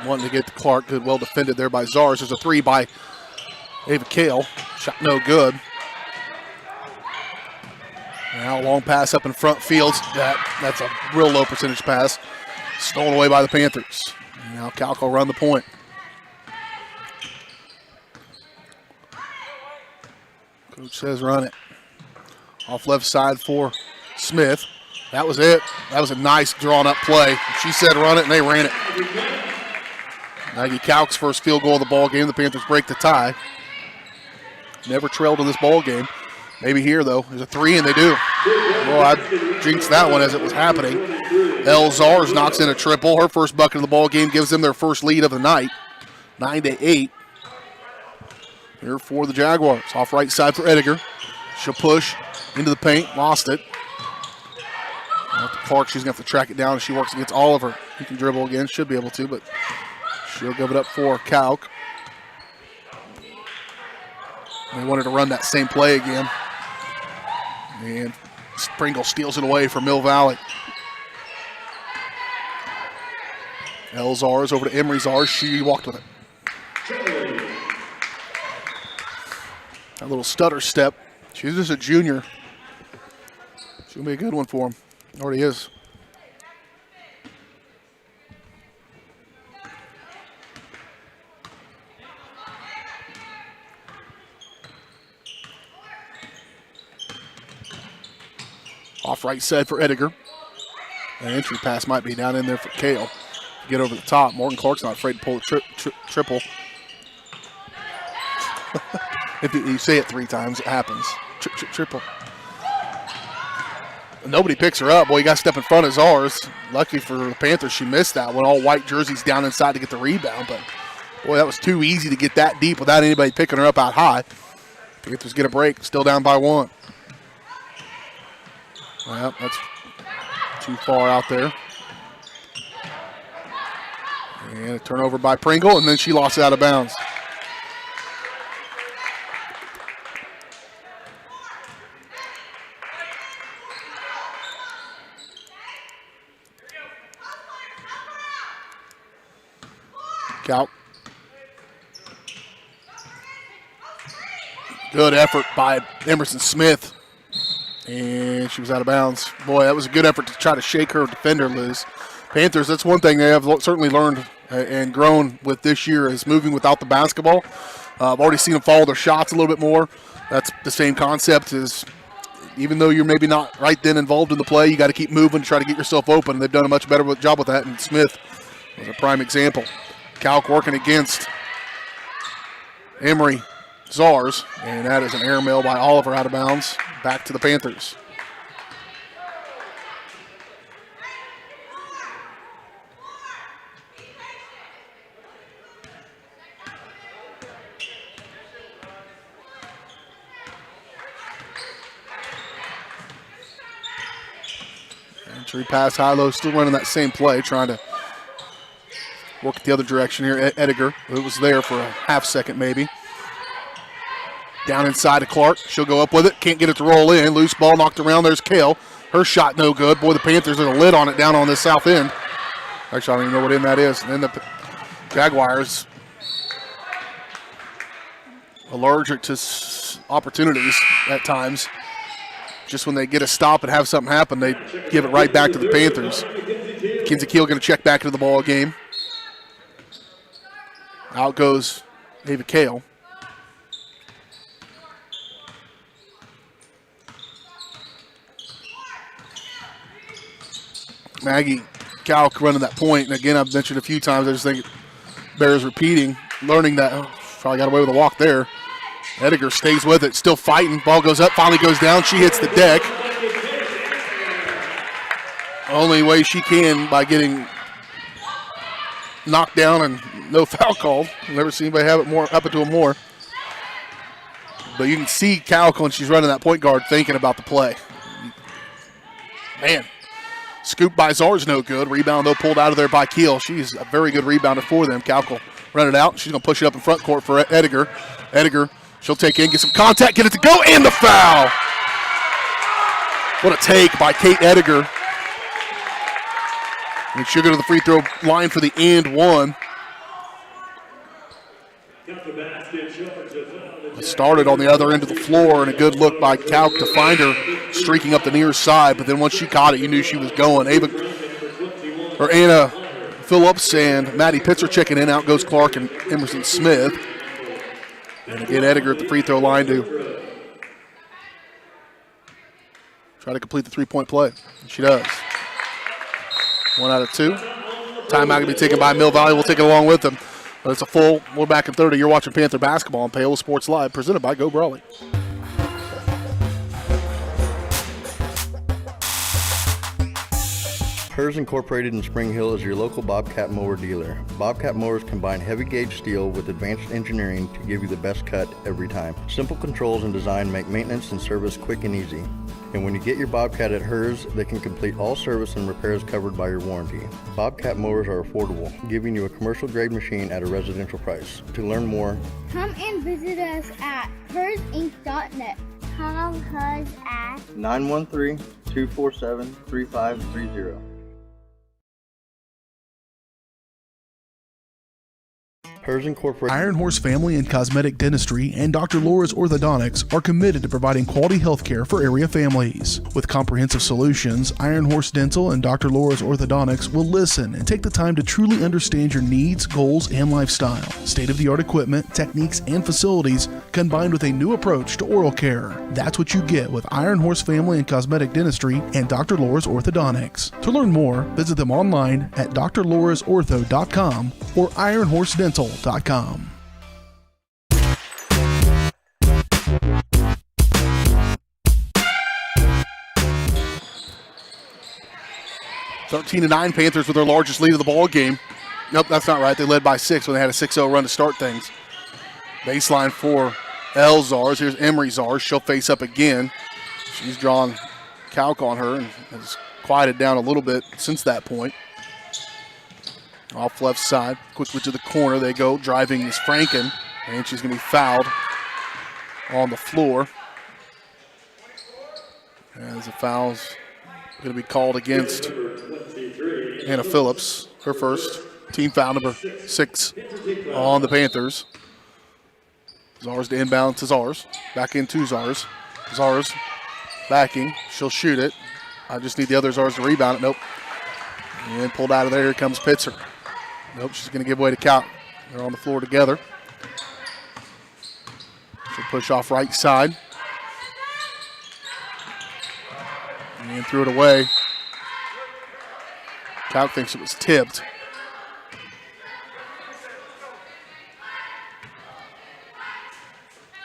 A: wanting to get to Clark. Good, well defended there by Czars. There's a three by Ava Kale. Shot no good. Now long pass up in front field. That's a real low percentage pass. Stolen away by the Panthers. Now Calc will run the point. Coach says run it. Off left side for Smith. That was it. That was a nice drawn up play. She said run it and they ran it. Maggie Calc's first field goal of the ball game. The Panthers break the tie. Never trailed in this ball game. Maybe here though. There's a three and they do. Well, I jinxed that one as it was happening. El Zars knocks in a triple. Her first bucket of the ball game gives them their first lead of the night. 9-8. Here for the Jaguars. Off right side for Ediger. She'll push into the paint. Lost it. Now to Clark, she's going to have to track it down as she works against Oliver. He can dribble again. Should be able to, but she'll give it up for Calc. They wanted to run that same play again. And Springle steals it away from Mill Valley. El Zars over to Emery Zars. She walked with it. A little stutter step. She's just a junior. She'll be a good one for him. Already is. Off right side for Ediger. An entry pass might be down in there for Kale. Get over the top. Morgan Clark's not afraid to pull a triple. If you say it 3 times, it happens. Triple. Nobody picks her up. Boy, you got to step in front of Zars. Lucky for the Panthers, she missed that one. All white jerseys down inside to get the rebound. But, boy, that was too easy to get that deep without anybody picking her up out high. Panthers get a break. Still down by 1. Well, that's too far out there. And a turnover by Pringle, and then she lost it out of bounds. Calc. Good effort by Emerson Smith. And she was out of bounds. Boy, that was a good effort to try to shake her defender loose. Panthers, that's one thing they have certainly learned and grown with this year is moving without the basketball. I've already seen them follow their shots a little bit more. That's the same concept as even though you're maybe not right then involved in the play, you got to keep moving to try to get yourself open. They've done a much better job with that, and Smith was a prime example. Calc working against Emery Zars, and that is an airmail by Oliver out of bounds. Back to the Panthers. Entry pass, high-low, still running that same play, trying to work the other direction here. Ediger, who was there for a half second maybe. Down inside to Clark. She'll go up with it. Can't get it to roll in. Loose ball knocked around. There's Kale. Her shot no good. Boy, the Panthers, there's a lid on it down on this south end. Actually, I don't even know what end that is. And then the Jaguars allergic to opportunities at times. Just when they get a stop and have something happen, they give it right back to the Panthers. Kinsey Keel going to check back into the ball game. Out goes David Kale. Maggie Calc running that point. And again, I've mentioned a few times, I just think it bears repeating. Learning that, probably got away with a walk there. Ediger stays with it, still fighting. Ball goes up, finally goes down. She hits the deck. Only way she can by getting knocked down and no foul called. Never seen anybody have it more up into him more. But you can see Calc when she's running that point guard thinking about the play. Man. Scoop by Zars, no good. Rebound, though, pulled out of there by Keel. She's a very good rebounder for them. Calc will run it out. She's going to push it up in front court for Ediger. Ediger, she'll take in, get some contact, get it to go, and the foul. What a take by Kate Ediger. And she'll go to the free throw line for the and one. It started on the other end of the floor, and a good look by Calc to find her. streaking up the near side, but then once she caught it, you knew she was going. Anna Phillips and Maddie Pitzer checking in. Out goes Clark and Emerson Smith. And again, Ediger at the free throw line to try to complete the three-point play. And she does. 1 out of 2. Timeout going to be taken by Mill Valley. We'll take it along with them. But it's a full, we're back in 30. You're watching Panther basketball on Paola Sports Live, presented by Go Brawley.
G: Hers Incorporated in Spring Hill is your local Bobcat mower dealer. Bobcat mowers combine heavy gauge steel with advanced engineering to give you the best cut every time. Simple controls and design make maintenance and service quick and easy. And when you get your Bobcat at Hers, they can complete all service and repairs covered by your warranty. Bobcat mowers are affordable, giving you a commercial grade machine at a residential price. To learn more,
H: come and visit us at hersinc.net. Call Hers at
G: 913-247-3530. Hers Incorporated.
B: Iron Horse Family and Cosmetic Dentistry and Dr. Laura's Orthodontics are committed to providing quality health care for area families. With comprehensive solutions, Iron Horse Dental and Dr. Laura's Orthodontics will listen and take the time to truly understand your needs, goals, and lifestyle. State-of-the-art equipment, techniques, and facilities combined with a new approach to oral care. That's what you get with Iron Horse Family and Cosmetic Dentistry and Dr. Laura's Orthodontics. To learn more, visit them online at drlaurasortho.com or ironhorsedental.com.
A: 13-9 Panthers with their largest lead of the ball game. Nope, that's not right. They led by 6 when they had a 6-0 run to start things. Baseline for El Zars. Here's Emery Zars. She'll face up again. She's drawn calc on her and has quieted down a little bit since that point. Off left side, quickly to the corner they go. Driving is Franken, and she's going to be fouled on the floor. As the foul's going to be called against Anna Phillips, her first. Team foul number 6 on the Panthers. Zars to inbound to Zars. Back into Zars. Zars backing. She'll shoot it. I just need the other Zars to rebound it. Nope. And pulled out of there. Here comes Pitzer. Nope, she's going to give way to Calc. They're on the floor together. She'll push off right side. And threw it away. Calc thinks it was tipped.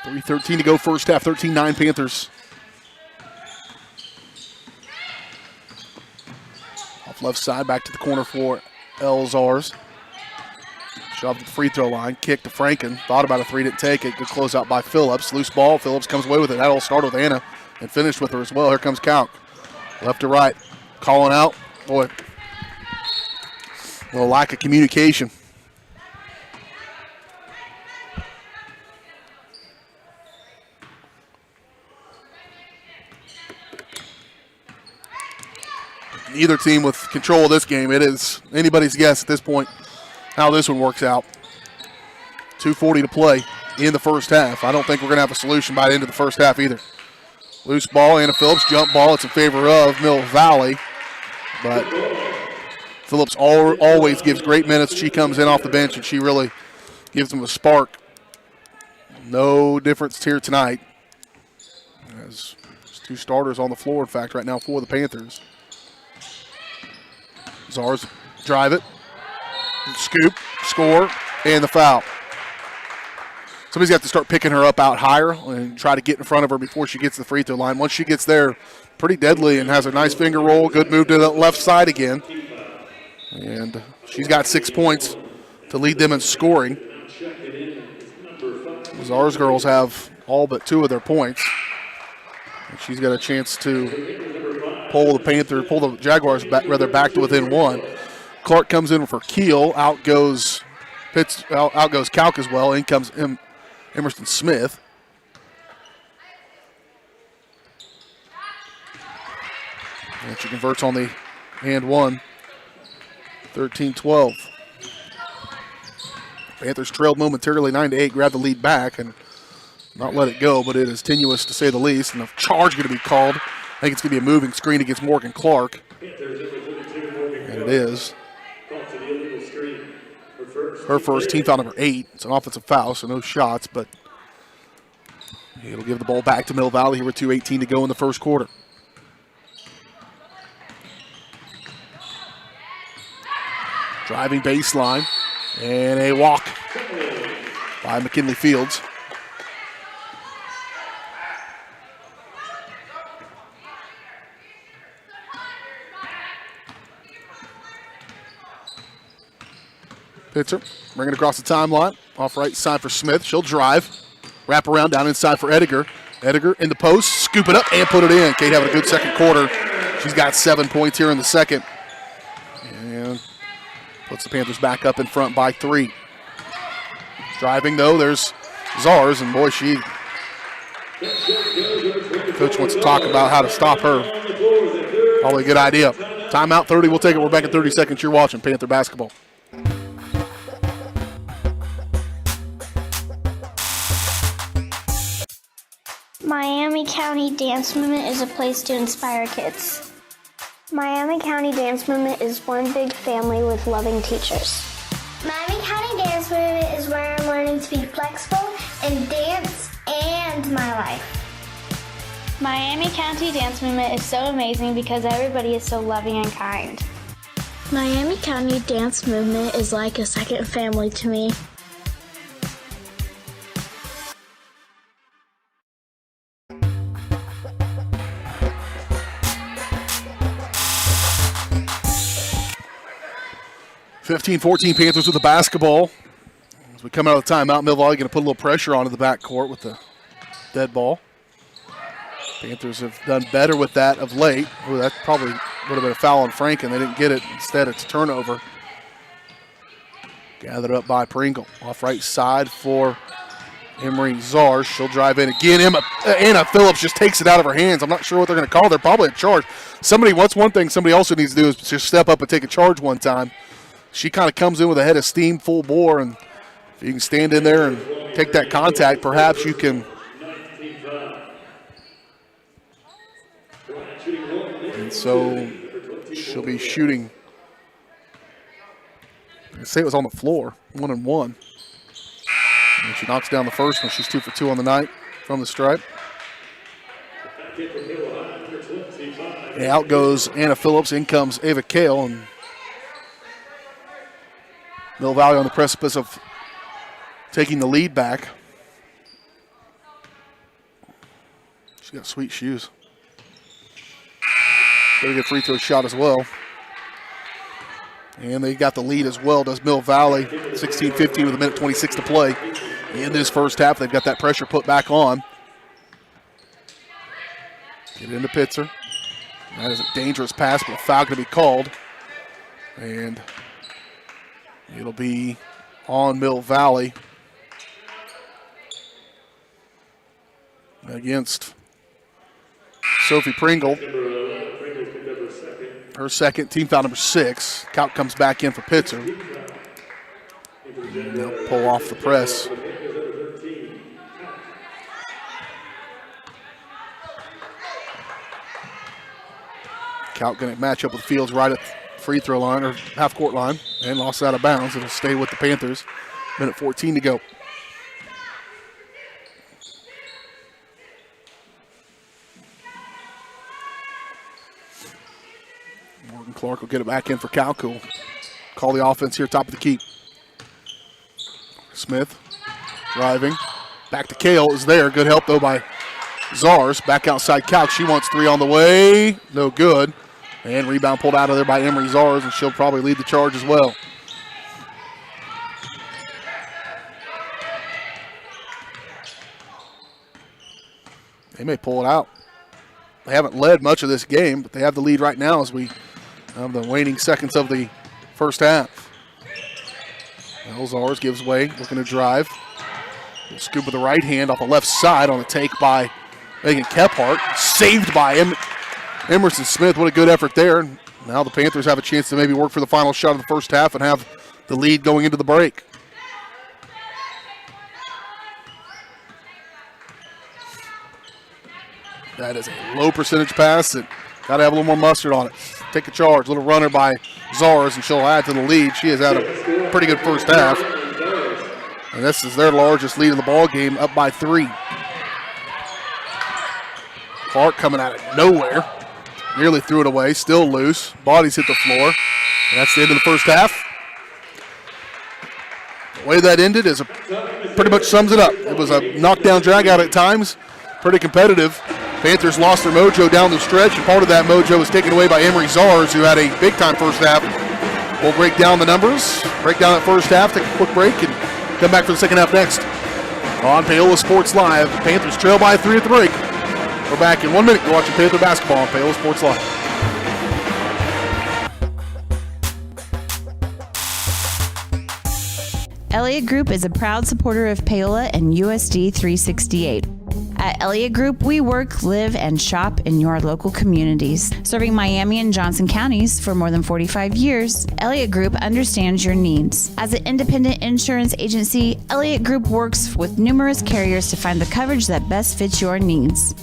A: .3:13 to go first half, 13-9 Panthers. Off left side, back to the corner for El Zars. Shoved to the free throw line, kick to Franken. Thought about a 3, didn't take it. Good closeout by Phillips. Loose ball, Phillips comes away with it. That all started with Anna and finished with her as well. Here comes Calc. Left to right, calling out. Boy, a little lack of communication. Either team with control of this game, it is anybody's guess at this point how this one works out. 2:40 to play in the first half. I don't think we're going to have a solution by the end of the first half either. Loose ball, Anna Phillips, jump ball. It's in favor of Mill Valley. But Phillips always gives great minutes. She comes in off the bench, and she really gives them a spark. No difference here tonight. There's 2 starters on the floor, in fact, right now for the Panthers. Zars drive it, scoop, score, and the foul. Somebody's got to start picking her up out higher and try to get in front of her before she gets to the free throw line. Once she gets there, pretty deadly and has a nice finger roll. Good move to the left side again. And she's got 6 points to lead them in scoring. Zars girls have all but 2 of their points. And she's got a chance to pull the Jaguars back to within 1. Clark comes in for Keel. Out goes Calc as well. In comes Emerson Smith. And she converts on the and one. 13-12. Panthers trailed momentarily 9-8, grabbed the lead back and not let it go, but it is tenuous to say the least. And a charge going to be called think it's going to be a moving screen against Morgan Clark. And it is. Her first, team foul number 8. It's an offensive foul, so no shots, but it'll give the ball back to Mill Valley here with 2:18 to go in the first quarter. Driving baseline, and a walk by McKinley Fields. Pitzer, bring it across the timeline. Off right side for Smith. She'll drive. Wrap around down inside for Ediger. Ediger in the post. Scoop it up and put it in. Kate having a good second quarter. She's got 7 points here in the second. And puts the Panthers back up in front by 3. Driving, though, there's Zars. And, boy, coach wants to talk about how to stop her. Probably a good idea. Timeout 30. We'll take it. We're back in 30 seconds. You're watching Panther basketball.
H: Miami County Dance Movement is a place to inspire kids. Miami County Dance Movement is one big family with loving teachers. Miami County Dance Movement is where I'm learning to be flexible in dance and my life. Miami County Dance Movement is so amazing because everybody is so loving and kind. Miami County Dance Movement is like a second family to me.
A: (15-14) Panthers with the basketball. As we come out of the timeout, Mill Valley going to put a little pressure onto the backcourt with the dead ball. Panthers have done better with that of late. Ooh, that probably would have been a foul on Frank, and they didn't get it. Instead, it's a turnover. Gathered up by Pringle. Off right side for Emery Zars. She'll drive in again. Anna Phillips just takes it out of her hands. I'm not sure what they're going to call. They're probably a charge. What's one thing somebody also needs to do is just step up and take a charge one time. She kind of comes in with a head of steam, full bore, and if you can stand in there and take that contact, perhaps you can. And so she'll be shooting. I'd say it was on the floor, 1-and-1. And she knocks down the first one. She's 2 for 2 on the night from the stripe. And out goes Anna Phillips. In comes Ava Kale, and Mill Valley on the precipice of taking the lead back. She's got sweet shoes. Very good free throw shot as well. And they got the lead as well, does Mill Valley. 16-15 with 1:26 to play. In this first half, they've got that pressure put back on. Get into Pitzer. That is a dangerous pass, but a foul going to be called. And it'll be on Mill Valley against Sophie Pringle. Her second, team foul number 6. Count comes back in for Pitzer. And they'll pull off the press. Count going to match up with Fields right at free throw line or half court line and lost out of bounds. It'll stay with the Panthers. 1:14 to go. Morgan Clark will get it back in for Calcool. Call the offense here, top of the key. Smith driving. Back to Kale is there. Good help though by Zars. Back outside Calc. She wants 3 on the way. No good. And rebound pulled out of there by Emery Zars, and she'll probably lead the charge as well. They may pull it out. They haven't led much of this game, but they have the lead right now as we have the waning seconds of the first half. Well, Zars gives way, looking to drive. Scoop with the right hand off the left side on a take by Megan Kephart. Saved by Emerson Smith. What a good effort there. Now the Panthers have a chance to maybe work for the final shot of the first half and have the lead going into the break. That is a low percentage pass that got to have a little more mustard on it. Take a charge. Little runner by Zars, and she'll add to the lead. She has had a pretty good first half. And this is their largest lead of the ball game, up by 3. Clark coming out of nowhere. Nearly threw it away. Still loose. Bodies hit the floor. And that's the end of the first half. The way that ended is pretty much sums it up. It was a knockdown drag out at times. Pretty competitive. Panthers lost their mojo down the stretch, and part of that mojo was taken away by Emery Zars, who had a big-time first half. We'll break down the numbers, break down that first half, take a quick break, and come back for the second half next. On Paola Sports Live, Panthers trail by 3 at the break. We're back in 1 minute. You're watching Panther basketball on Paola Sports Live.
F: Elliott Group is a proud supporter of Paola and USD 368. At Elliott Group, we work, live, and shop in your local communities. Serving Miami and Johnson counties for more than 45 years, Elliott Group understands your needs. As an independent insurance agency, Elliott Group works with numerous carriers to find the coverage that best fits your needs.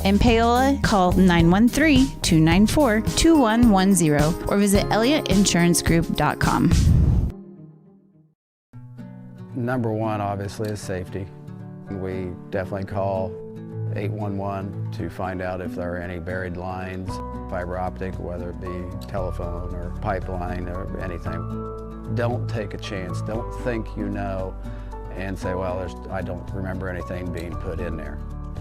F: In Paola, call 913-294-2110 or visit ElliottInsuranceGroup.com.
D: Number one, obviously, is safety. We definitely call 811 to find out if there are any buried lines, fiber optic, whether it be telephone or pipeline or anything. Don't take a chance. Don't think you know and say, well, I don't remember anything being put in there.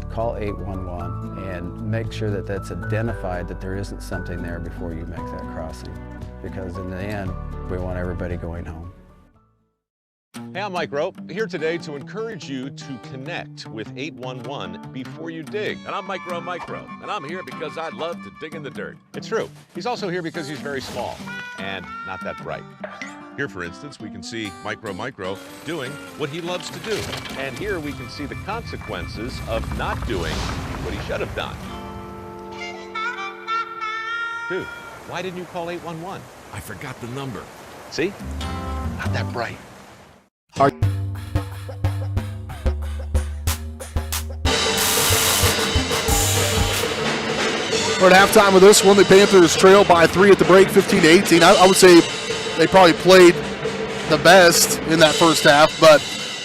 D: Call 811 and make sure that that's identified, that there isn't something there before you make that crossing. Because in the end, we want everybody going home.
I: Hey, I'm Mike Rope, here today to encourage you to connect with 811 before you dig.
J: And I'm Micro, and I'm here because I love to dig in the dirt.
I: It's true. He's also here because he's very small and not that bright.
J: Here, for instance, we can see Micro doing what he loves to do.
I: And here we can see the consequences of not doing what he should have done. Dude, why didn't you call 811?
J: I forgot the number.
I: See? Not that bright.
A: We're at halftime of this one. The Panthers trail by 3 at the break, 15-18. I would say they probably played the best in that first half, but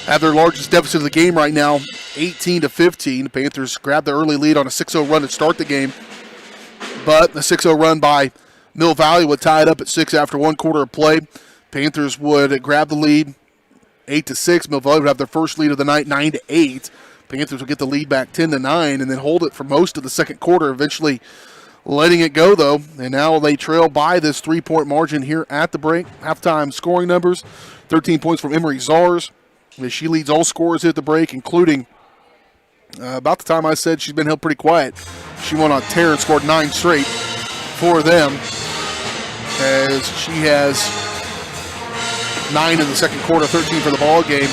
A: have their largest deficit of the game right now, 18-15. The Panthers grabbed the early lead on a 6-0 run to start the game, but the 6-0 run by Mill Valley would tie it up at 6 after 1 quarter of play. Panthers would grab the lead 8-6. Mill Valley would have their first lead of the night, 9-8. Panthers would get the lead back 10-9 and then hold it for most of the second quarter, eventually letting it go, though. And now they trail by this 3-point margin here at the break. Halftime scoring numbers, 13 points from Emery Zars. She leads all scorers at the break, including about the time I said she's been held pretty quiet. She went on a tear and scored 9 straight for them, as she has 9 in the second quarter, 13 for the ball game.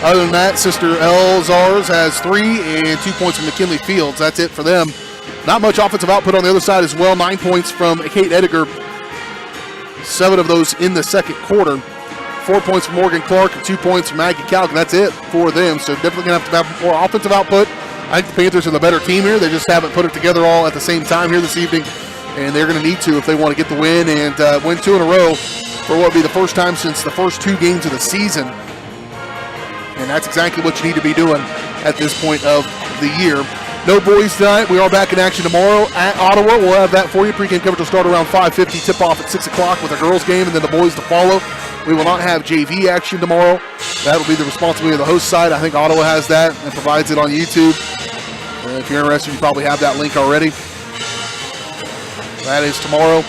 A: Other than that, Sister L. Zars has 3 and 2 points from McKinley Fields. That's it for them. Not much offensive output on the other side as well. 9 points from Kate Ediger, 7 of those in the second quarter. 4 points from Morgan Clark and 2 points from Maggie Calkin. That's it for them. So definitely going to have more offensive output. I think the Panthers are the better team here. They just haven't put it together all at the same time here this evening, and they're going to need to if they want to get the win and win 2 in a row for what would be the first time since the first 2 games of the season. And that's exactly what you need to be doing at this point of the year. No boys tonight. We are back in action tomorrow at Ottawa. We'll have that for you. Pre-game coverage will start around 5:50. Tip-off at 6 o'clock with the girls' game and then the boys to follow. We will not have JV action tomorrow. That will be the responsibility of the host side. I think Ottawa has that and provides it on YouTube. If you're interested, you probably have that link already. That is tomorrow.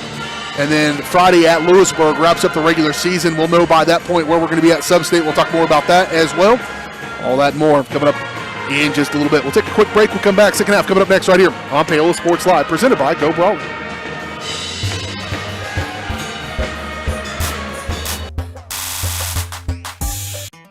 A: And then Friday at Lewisburg wraps up the regular season. We'll know by that point where we're going to be at Sub-State. We'll talk more about that as well. All that and more coming up in just a little bit. We'll take a quick break. We'll come back. Second half coming up next right here on Paola Sports Live, presented by Go Brawley.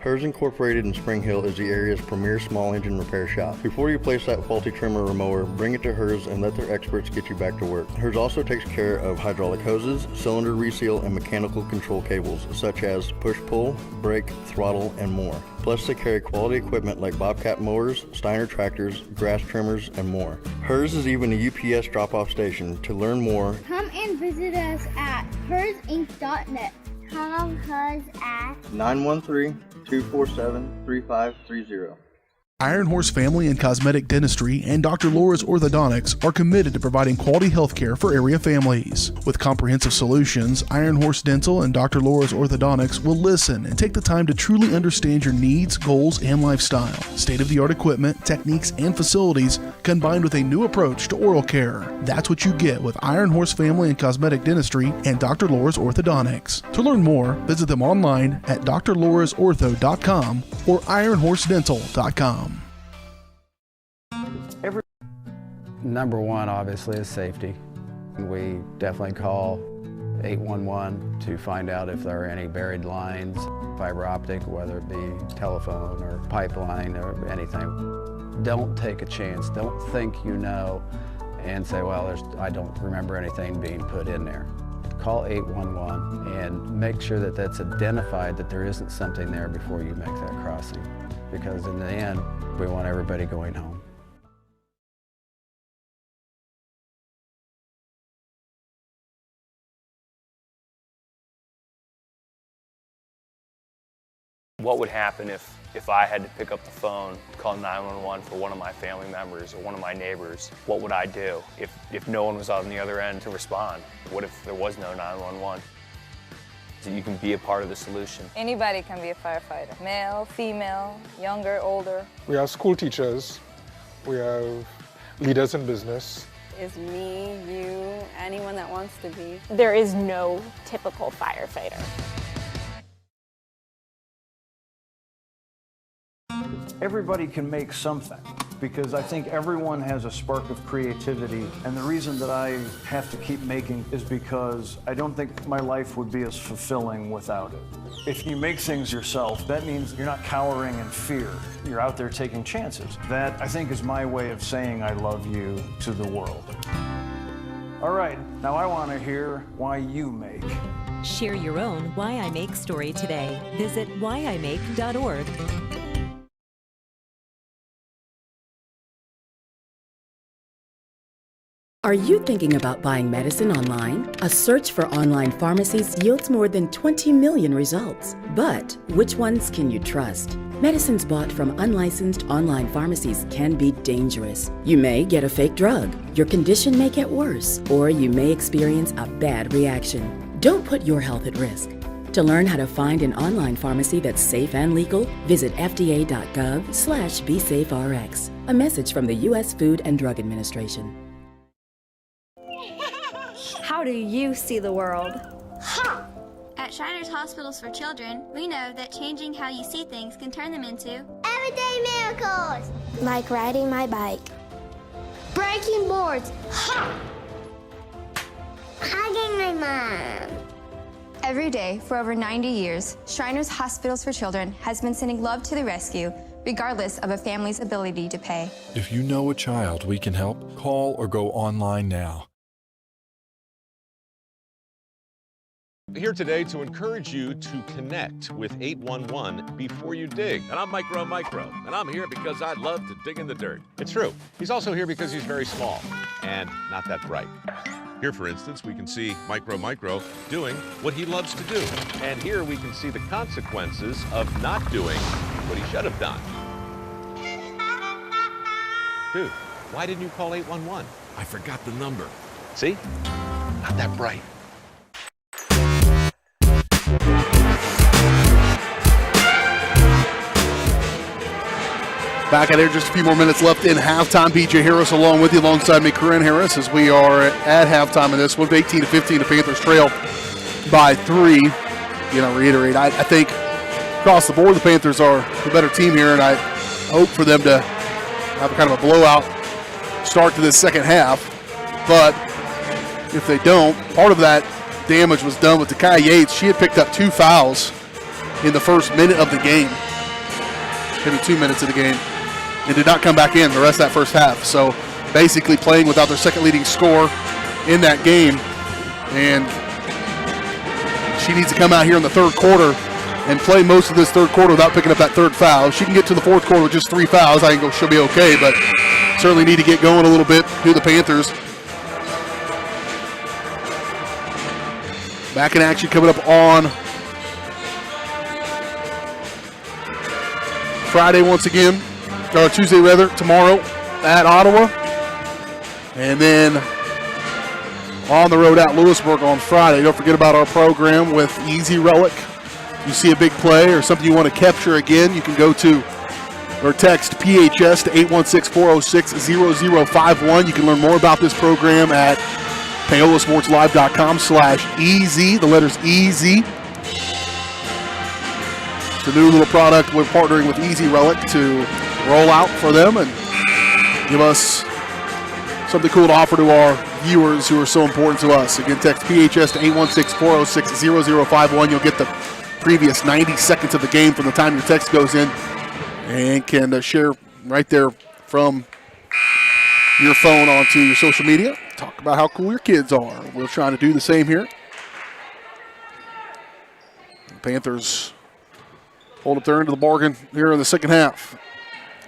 G: Hers Incorporated in Spring Hill is the area's premier small engine repair shop. Before you place that faulty trimmer or mower, bring it to Hers and let their experts get you back to work. Hers also takes care of hydraulic hoses, cylinder reseal, and mechanical control cables, such as push-pull, brake, throttle, and more. Plus, they carry quality equipment like Bobcat mowers, Steiner tractors, grass trimmers, and more. Hers is even a UPS drop-off station. To learn more,
H: Come and visit us at hersinc.net. Call Hers at
G: 913-247-3530.
B: Iron Horse Family and Cosmetic Dentistry and Dr. Laura's Orthodontics are committed to providing quality health care for area families. With comprehensive solutions, Iron Horse Dental and Dr. Laura's Orthodontics will listen and take the time to truly understand your needs, goals, and lifestyle. State-of-the-art equipment, techniques, and facilities combined with a new approach to oral care. That's what you get with Iron Horse Family and Cosmetic Dentistry and Dr. Laura's Orthodontics. To learn more, visit them online at drlaurasortho.com or ironhorsedental.com.
D: Number one, obviously, is safety. We definitely call 811 to find out if there are any buried lines, fiber optic, whether it be telephone or pipeline or anything. Don't take a chance. Don't think you know and say, well, I don't remember anything being put in there. Call 811 and make sure that that's identified, that there isn't something there before you make that crossing. Because in the end, we want everybody going home.
K: What would happen if I had to pick up the phone, call 911 for one of my family members or one of my neighbors? What would I do if no one was on the other end to respond? What if there was no 911? So you can be a part of the solution.
L: Anybody can be a firefighter, male, female, younger, older.
M: We have school teachers, we have leaders in business.
L: Is me, you, anyone that wants to be.
H: There is no typical firefighter.
N: Everybody can make something, because I think everyone has a spark of creativity, and the reason that I have to keep making is because I don't think my life would be as fulfilling without it. If you make things yourself, that means you're not cowering in fear. You're out there taking chances. That, I think, is my way of saying I love you to the world. All right, now I want to hear why you make.
O: Share your own Why I Make story today. Visit whyimake.org.
P: Are you thinking about buying medicine online? A search for online pharmacies yields more than 20 million results. But which ones can you trust? Medicines bought from unlicensed online pharmacies can be dangerous. You may get a fake drug, your condition may get worse, or you may experience a bad reaction. Don't put your health at risk. To learn how to find an online pharmacy that's safe and legal, visit fda.gov/BeSafeRx. A message from the U.S. Food and Drug Administration.
H: How do you see the world?
Q: Ha! At Shriners Hospitals for Children, we know that changing how you see things can turn them into
H: Everyday miracles! Like riding my bike. Breaking boards. Ha! Hugging my mom.
R: Every day for over 90 years, Shriners Hospitals for Children has been sending love to the rescue, regardless of a family's ability to pay.
S: If you know a child we can help, call or go online now.
I: Here today to encourage you to connect with 811 before you dig. And I'm Micro, and I'm here because I love to dig in the dirt. It's true. He's also here because he's very small and not that bright. Here, for instance, we can see Micro doing what he loves to do. And here we can see the consequences of not doing what he should have done. Dude, why didn't you call 811?
J: I forgot the number.
I: See? Not that bright.
A: Back out there, just a few more minutes left in halftime. BJ Harris along with you, alongside me, Corinne Harris, as we are at halftime in this one. 18-15, the Panthers trail by 3. Reiterate, I think across the board, the Panthers are the better team here, and I hope for them to have kind of a blowout start to this second half. But if they don't, part of that damage was done with Takai Yates. She had picked up 2 fouls in the first minute of the game. maybe 2 minutes of the game, and did not come back in the rest of that first half. So basically playing without their second leading scorer in that game. And she needs to come out here in the third quarter and play most of this third quarter without picking up that third foul. If she can get to the fourth quarter with just 3 fouls, I think she'll be okay, but certainly need to get going a little bit. Do the Panthers. Back in action coming up on Friday once again, or Tuesday rather, tomorrow at Ottawa. And then on the road at Lewisburg on Friday. Don't forget about our program with Easy Relic. You see a big play or something you want to capture again, you can go to or text PHS to 816-406-0051. You can learn more about this program at PaolaSportsLive.com/EZ, the letters EZ. It's a new little product we're partnering with Easy Relic to roll out for them and give us something cool to offer to our viewers who are so important to us. Again, text PHS to 816-406-0051. You'll get the previous 90 seconds of the game from the time your text goes in and can share right there from your phone onto your social media. Talk about how cool your kids are. We're trying to do the same here. The Panthers hold up their end of the bargain here in the second half.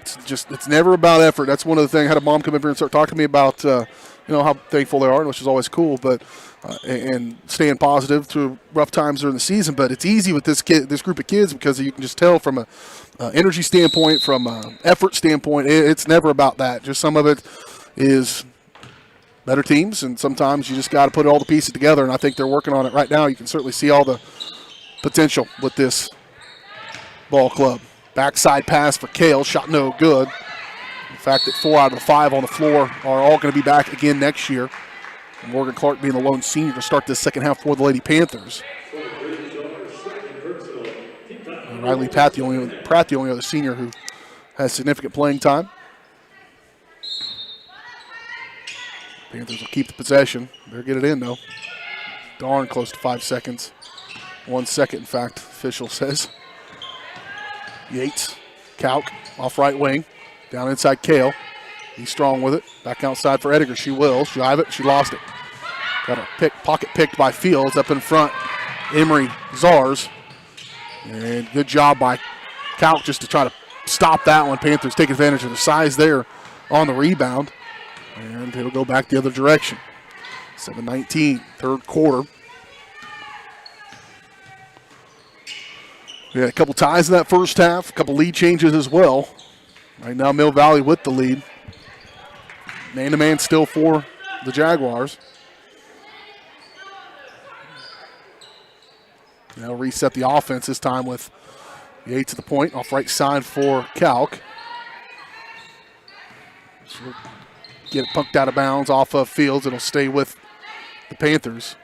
A: It's never about effort. That's one of the things. I had a mom come in here and start talking to me about how thankful they are, which is always cool, but and staying positive through rough times during the season. But it's easy with this group of kids because you can just tell from a energy standpoint, from a effort standpoint, it's never about that. Just some of it is better teams, and sometimes you just got to put all the pieces together, and I think they're working on it right now. You can certainly see all the potential with this ball club. Backside pass for Kale, shot no good. The fact that 4 out of the 5 on the floor are all going to be back again next year. And Morgan Clark being the lone senior to start this second half for the Lady Panthers. And Riley Pratt, the only other senior who has significant playing time. Panthers will keep the possession. Better get it in, though. Darn close to 5 seconds. 1 second, in fact, official says. Yates, Kalk, off right wing. Down inside Kale. He's strong with it. Back outside for Ediger. She will. She'll have it. She lost it. Got a pocket picked by Fields up in front. Emery Zars. And good job by Kalk just to try to stop that one. Panthers take advantage of the size there on the rebound. And it'll go back the other direction. 7:19, third quarter. We had a couple ties in that first half, a couple lead changes as well. Right now, Mill Valley with the lead. Man-to-man still for the Jaguars. They'll reset the offense this time with Yates at the point, off right side for Kalk. She'll get it punked out of bounds off of Fields. It'll stay with the Panthers.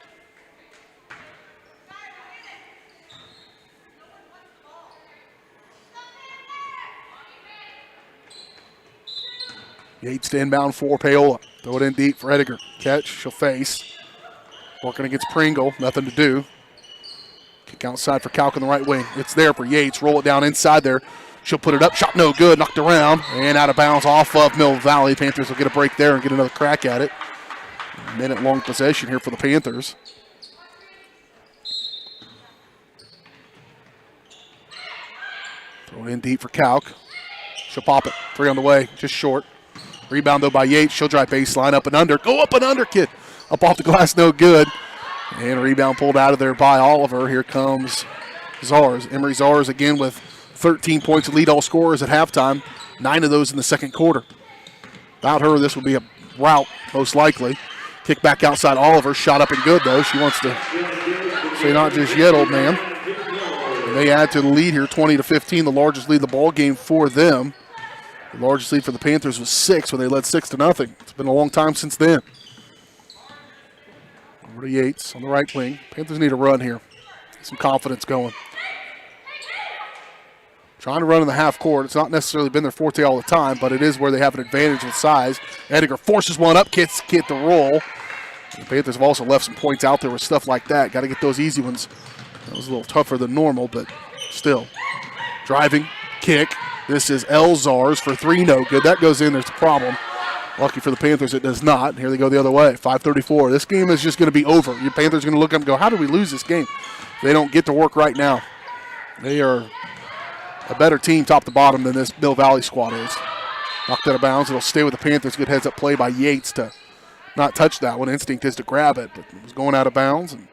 A: Yates to inbound for Paola. Throw it in deep for Ediger. Catch, she'll face. Working against Pringle, nothing to do. Kick outside for Kalk on the right wing. It's there for Yates. Roll it down inside there. She'll put it up. Shot no good. Knocked around. And out of bounds off of Mill Valley. Panthers will get a break there and get another crack at it. Minute-long possession here for the Panthers. Throw it in deep for Kalk. She'll pop it. 3 on the way. Just short. Rebound, though, by Yates. She'll drive baseline, up and under. Go up and under, kid. Up off the glass, no good. And a rebound pulled out of there by Oliver. Here comes Zars. Emery Zars again with 13 points to lead all scorers at halftime. 9 of those in the second quarter. Without her, this would be a rout, most likely. Kick back outside Oliver. Shot up and good, though. She wants to say not just yet, old man. And they add to the lead here, 20-15, the largest lead of the ball game for them. The largest lead for the Panthers was 6 when they led 6-0. It's been a long time since then. Over to Yates on the right wing. Panthers need a run here. Get some confidence going. Trying to run in the half court. It's not necessarily been their forte all the time, but it is where they have an advantage with size. Ediger forces one up, get the roll. The Panthers have also left some points out there with stuff like that. Got to get those easy ones. That was a little tougher than normal, but still. Driving, kick. This is Elzars for three, no good. That goes in, there's a problem. Lucky for the Panthers, it does not. Here they go the other way, 5:34. This game is just going to be over. Your Panthers are going to look up and go, how did we lose this game? They don't get to work right now. They are a better team top to bottom than this Mill Valley squad is. Knocked out of bounds. It'll stay with the Panthers. Good heads-up play by Yates to not touch that one. Instinct is to grab it, but it was going out of bounds. And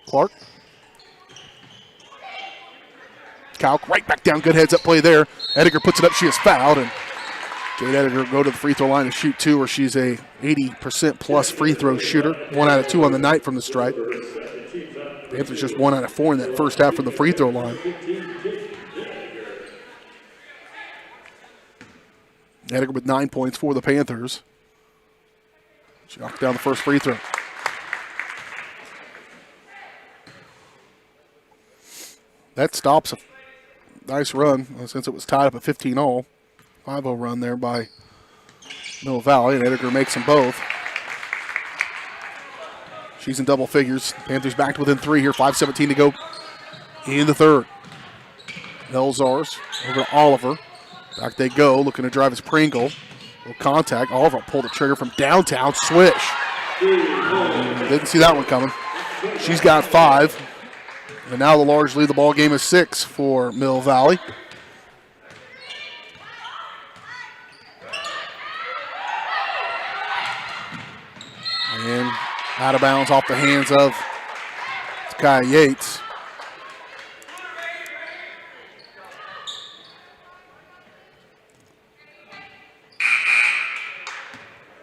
A: Clark. Kalk right back down. Good heads-up play there. Ediger puts it up. She is fouled. And Jade Ediger will go to the free throw line and shoot two, where she's a 80% plus free throw shooter. 1 out of 2 on the night from the stripe. Panthers just 1 out of 4 in that first half from the free throw line. Ediger with 9 points for the Panthers. She knocked down the first free throw. That stops a nice run since it was tied up at 15-all. 5-0 run there by Mill Valley, and Ediger makes them both. She's in double figures. Panthers back to within 3 here, 5:17 to go in the third. Elzars over to Oliver. Back they go, looking to drive his Pringle. Little contact. Oliver pulled the trigger from downtown. Swish. Didn't see that one coming. She's got 5. And now the large lead. The ball game is 6 for Mill Valley. And out of bounds off the hands of Sky Yates.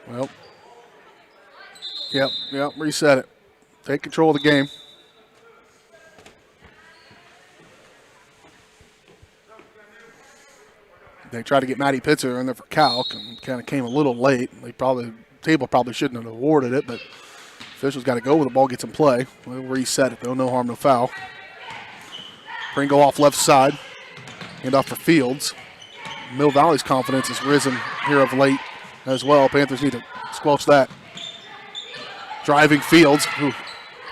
A: Well, yep, reset it. Take control of the game. They tried to get Maddie Pitzer in there for Kalk and kind of came a little late. Table probably shouldn't have awarded it, but officials got to go when the ball gets in play. We'll reset it though, no harm, no foul. Pringle off left side, hand off for Fields. Mill Valley's confidence has risen here of late as well. Panthers need to squelch that. Driving Fields. Ooh,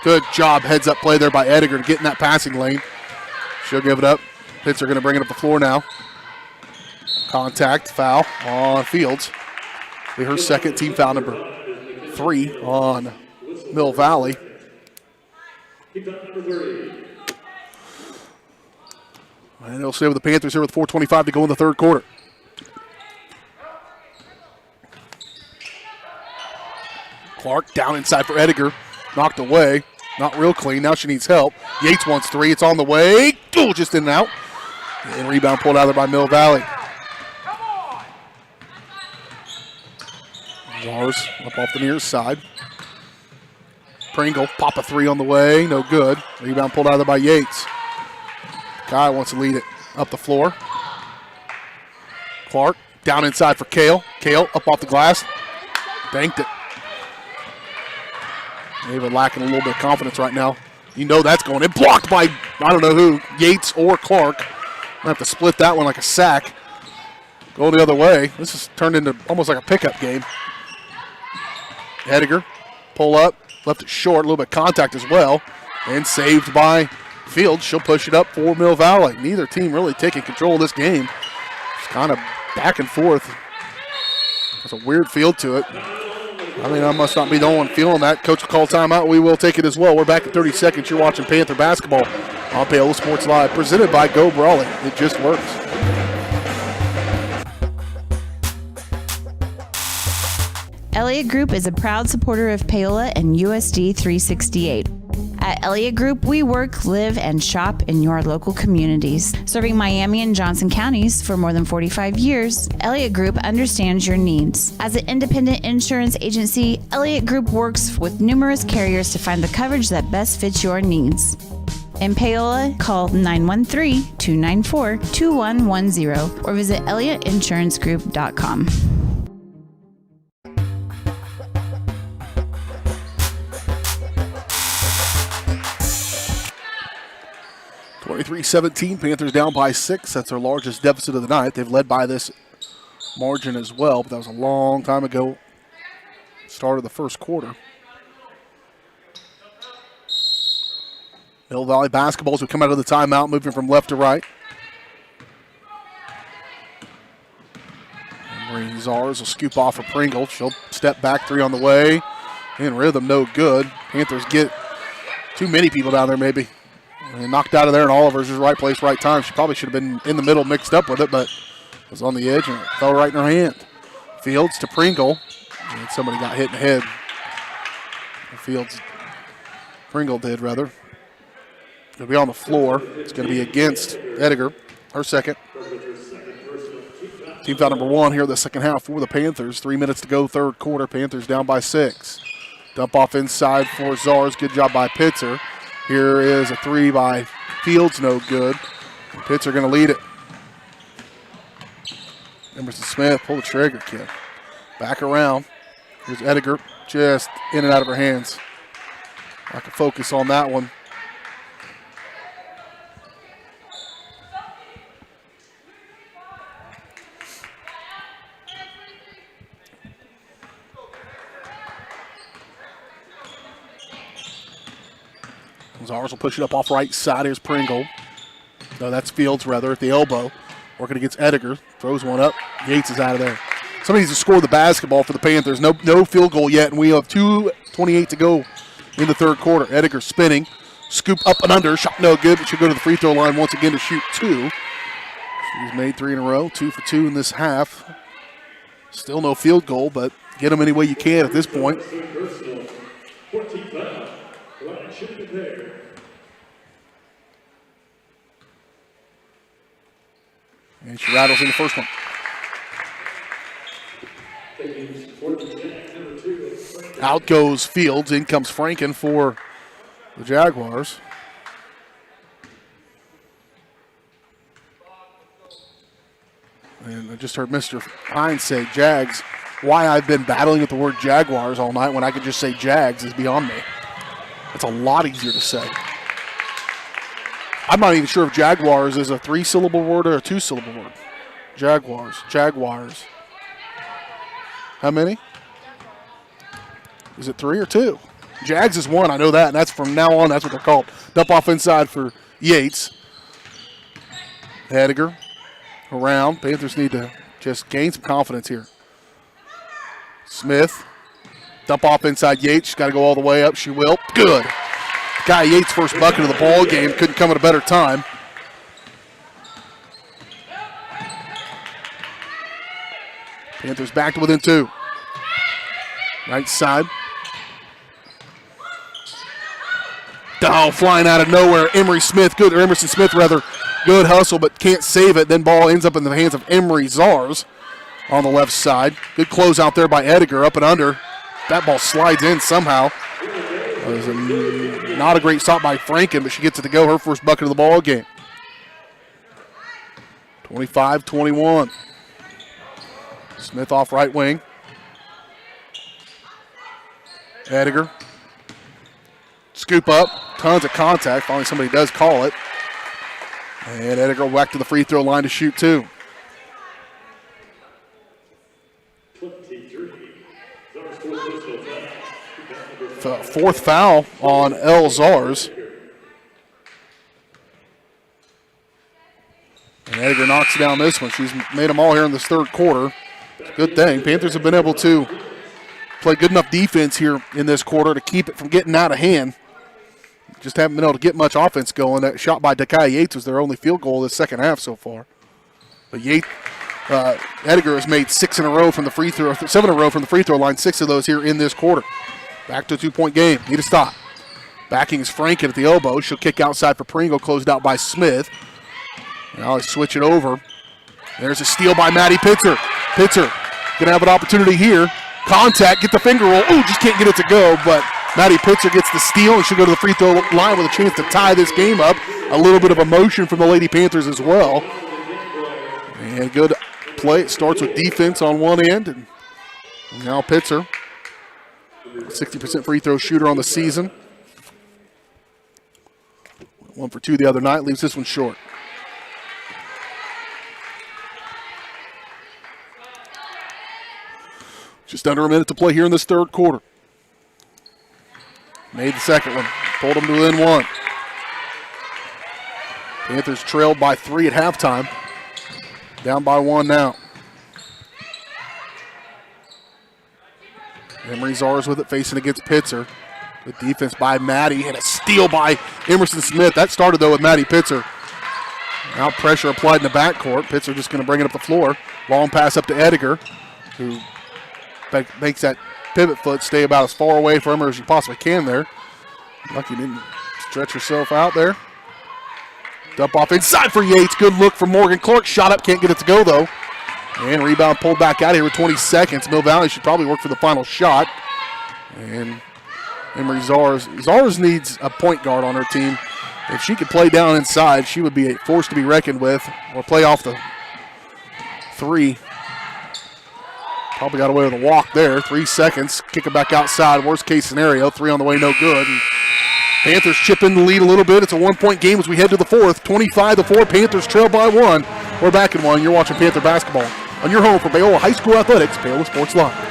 A: good job, heads up play there by Ediger to get in that passing lane. She'll give it up. Pitzer going to bring it up the floor now. Contact, foul on Fields. Be her second, team foul number 3 on Mill Valley. And it'll stay with the Panthers here with 4:25 to go in the third quarter. Clark down inside for Ediger. Knocked away. Not real clean. Now she needs help. Yates wants 3. It's on the way. Oh, just in and out. And rebound pulled out there by Mill Valley. Lars up off the near side. Pringle, pop a 3 on the way. No good. Rebound pulled out there by Yates. Guy wants to lead it up the floor. Clark down inside for Kale. Kale up off the glass. Banked it. Maybe lacking a little bit of confidence right now. You know that's going in. Blocked by, I don't know who, Yates or Clark. I'm going to have to split that one like a sack. Go the other way. This has turned into almost like a pickup game. Ediger, pull up, left it short, a little bit of contact as well, and saved by Fields. She'll push it up for Mill Valley. Neither team really taking control of this game. It's kind of back and forth. There's a weird feel to it. I mean, I must not be the only one feeling that. Coach will call timeout. We will take it as well. We're back at 30 seconds. You're watching Panther basketball on Paola Sports Live, presented by Go Brawley. It just works.
F: Elliott Group is a proud supporter of Paola and USD 368. At Elliott Group, we work, live, and shop in your local communities. Serving Miami and Johnson counties for more than 45 years, Elliott Group understands your needs. As an independent insurance agency, Elliott Group works with numerous carriers to find the coverage that best fits your needs. In Paola, call 913-294-2110 or visit ElliottInsuranceGroup.com.
A: 23-17, Panthers down by 6. That's their largest deficit of the night. They've led by this margin as well, but that was a long time ago. Start of the first quarter. Mill Valley basketballs will come out of the timeout, moving from left to right. Emery Zars will scoop off for Pringle. She'll step back, 3 on the way. In rhythm, no good. Panthers get too many people down there maybe. And knocked out of there, and Oliver's is right place, right time. She probably should have been in the middle mixed up with it, but was on the edge and it fell right in her hand. Fields to Pringle. And somebody got hit in the head. Pringle did, rather. It'll be on the floor. It's going to be against Ediger, her second. Team foul number 1 here in the second half for the Panthers. 3 minutes to go, third quarter. Panthers down by 6. Dump off inside for Zars. Good job by Pitzer. Here is a 3 by Fields, no good. Pitzer going to lead it. Emerson Smith, pull the trigger, kid. Back around. Here's Ediger, just in and out of her hands. I can focus on that one. Zars will push it up off right side. Here's Pringle. No, that's Fields, rather, at the elbow. Working against Ediger. Throws one up. Yates is out of there. Somebody needs to score the basketball for the Panthers. No field goal yet, and we have 2:28 to go in the third quarter. Ediger spinning. Scoop up and under. Shot no good, but she'll go to the free throw line once again to shoot 2. She's made 3 in a row. 2 for 2 in this half. Still no field goal, but get them any way you can at this point. And she rattles in the first one. Out goes Fields. In comes Franken for the Jaguars. And I just heard Mr. Hines say Jags. Why I've been battling with the word Jaguars all night when I could just say Jags is beyond me. It's a lot easier to say. I'm not even sure if Jaguars is a 3-syllable word or a 2-syllable word. Jaguars. How many? Is it 3 or 2? Jags is 1, I know that, and that's from now on, that's what they're called. Dump off inside for Yates. Ediger around. Panthers need to just gain some confidence here. Smith. Dump off inside Yates. She's got to go all the way up. She will. Good. Guy Yates' first bucket of the ball game. Couldn't come at a better time. Panthers back to within 2. Right side. Oh, flying out of nowhere. Emerson Smith, good hustle, but can't save it. Then ball ends up in the hands of Emery Zars on the left side. Good close out there by Ediger, up and under. That ball slides in somehow. It was not a great stop by Franken, but she gets it to go. Her first bucket of the ball game. 25-21. Smith off right wing. Ediger. Scoop up. Tons of contact. Finally somebody does call it. And Ediger back to the free throw line to shoot 2. Fourth foul on El Zars. And Ediger knocks down this one. She's made them all here in this third quarter. Good thing. Panthers have been able to play good enough defense here in this quarter to keep it from getting out of hand. Just haven't been able to get much offense going. That shot by Dakai Yates was their only field goal this second half so far. But Ediger has made 7 in a row from the free throw line, 6 of those here in this quarter. Back to a 2-point game. Need a stop. Backing is Franken at the elbow. She'll kick outside for Pringle, closed out by Smith. Now they switch it over. There's a steal by Maddie Pitzer. Pitzer going to have an opportunity here. Contact, get the finger roll. Ooh, just can't get it to go, but Maddie Pitzer gets the steal and she'll go to the free throw line with a chance to tie this game up. A little bit of emotion from the Lady Panthers as well. And good play. It starts with defense on one end. And now Pitzer, 60% free throw shooter on the season. 1 for 2 the other night, leaves this one short. Just under a minute to play here in this third quarter. Made the second one. Pulled them to within 1. Panthers trailed by 3 at halftime. Down by 1 now. Emery Zars with it, facing against Pitzer. Good defense by Maddie, and a steal by Emerson Smith. That started, though, with Maddie Pitzer. Now pressure applied in the backcourt. Pitzer just going to bring it up the floor. Long pass up to Ediger, who makes that pivot foot stay about as far away from her as you possibly can there. Lucky didn't stretch herself out there. Dump off inside for Yates. Good look from Morgan Clark. Shot up, can't get it to go, though. And rebound pulled back out here with 20 seconds. Mill Valley should probably work for the final shot. And Emery Zars needs a point guard on her team. If she could play down inside, she would be a force to be reckoned with, or play off the 3. Probably got away with a walk there. 3 seconds. Kick it back outside. Worst case scenario. 3 on the way, no good. And Panthers chip in the lead a little bit. It's a 1-point game as we head to the 4th. 25-4. Panthers trail by 1. We're back in 1. You're watching Panther basketball on your home for Paola High School Athletics, Paola Sports Live.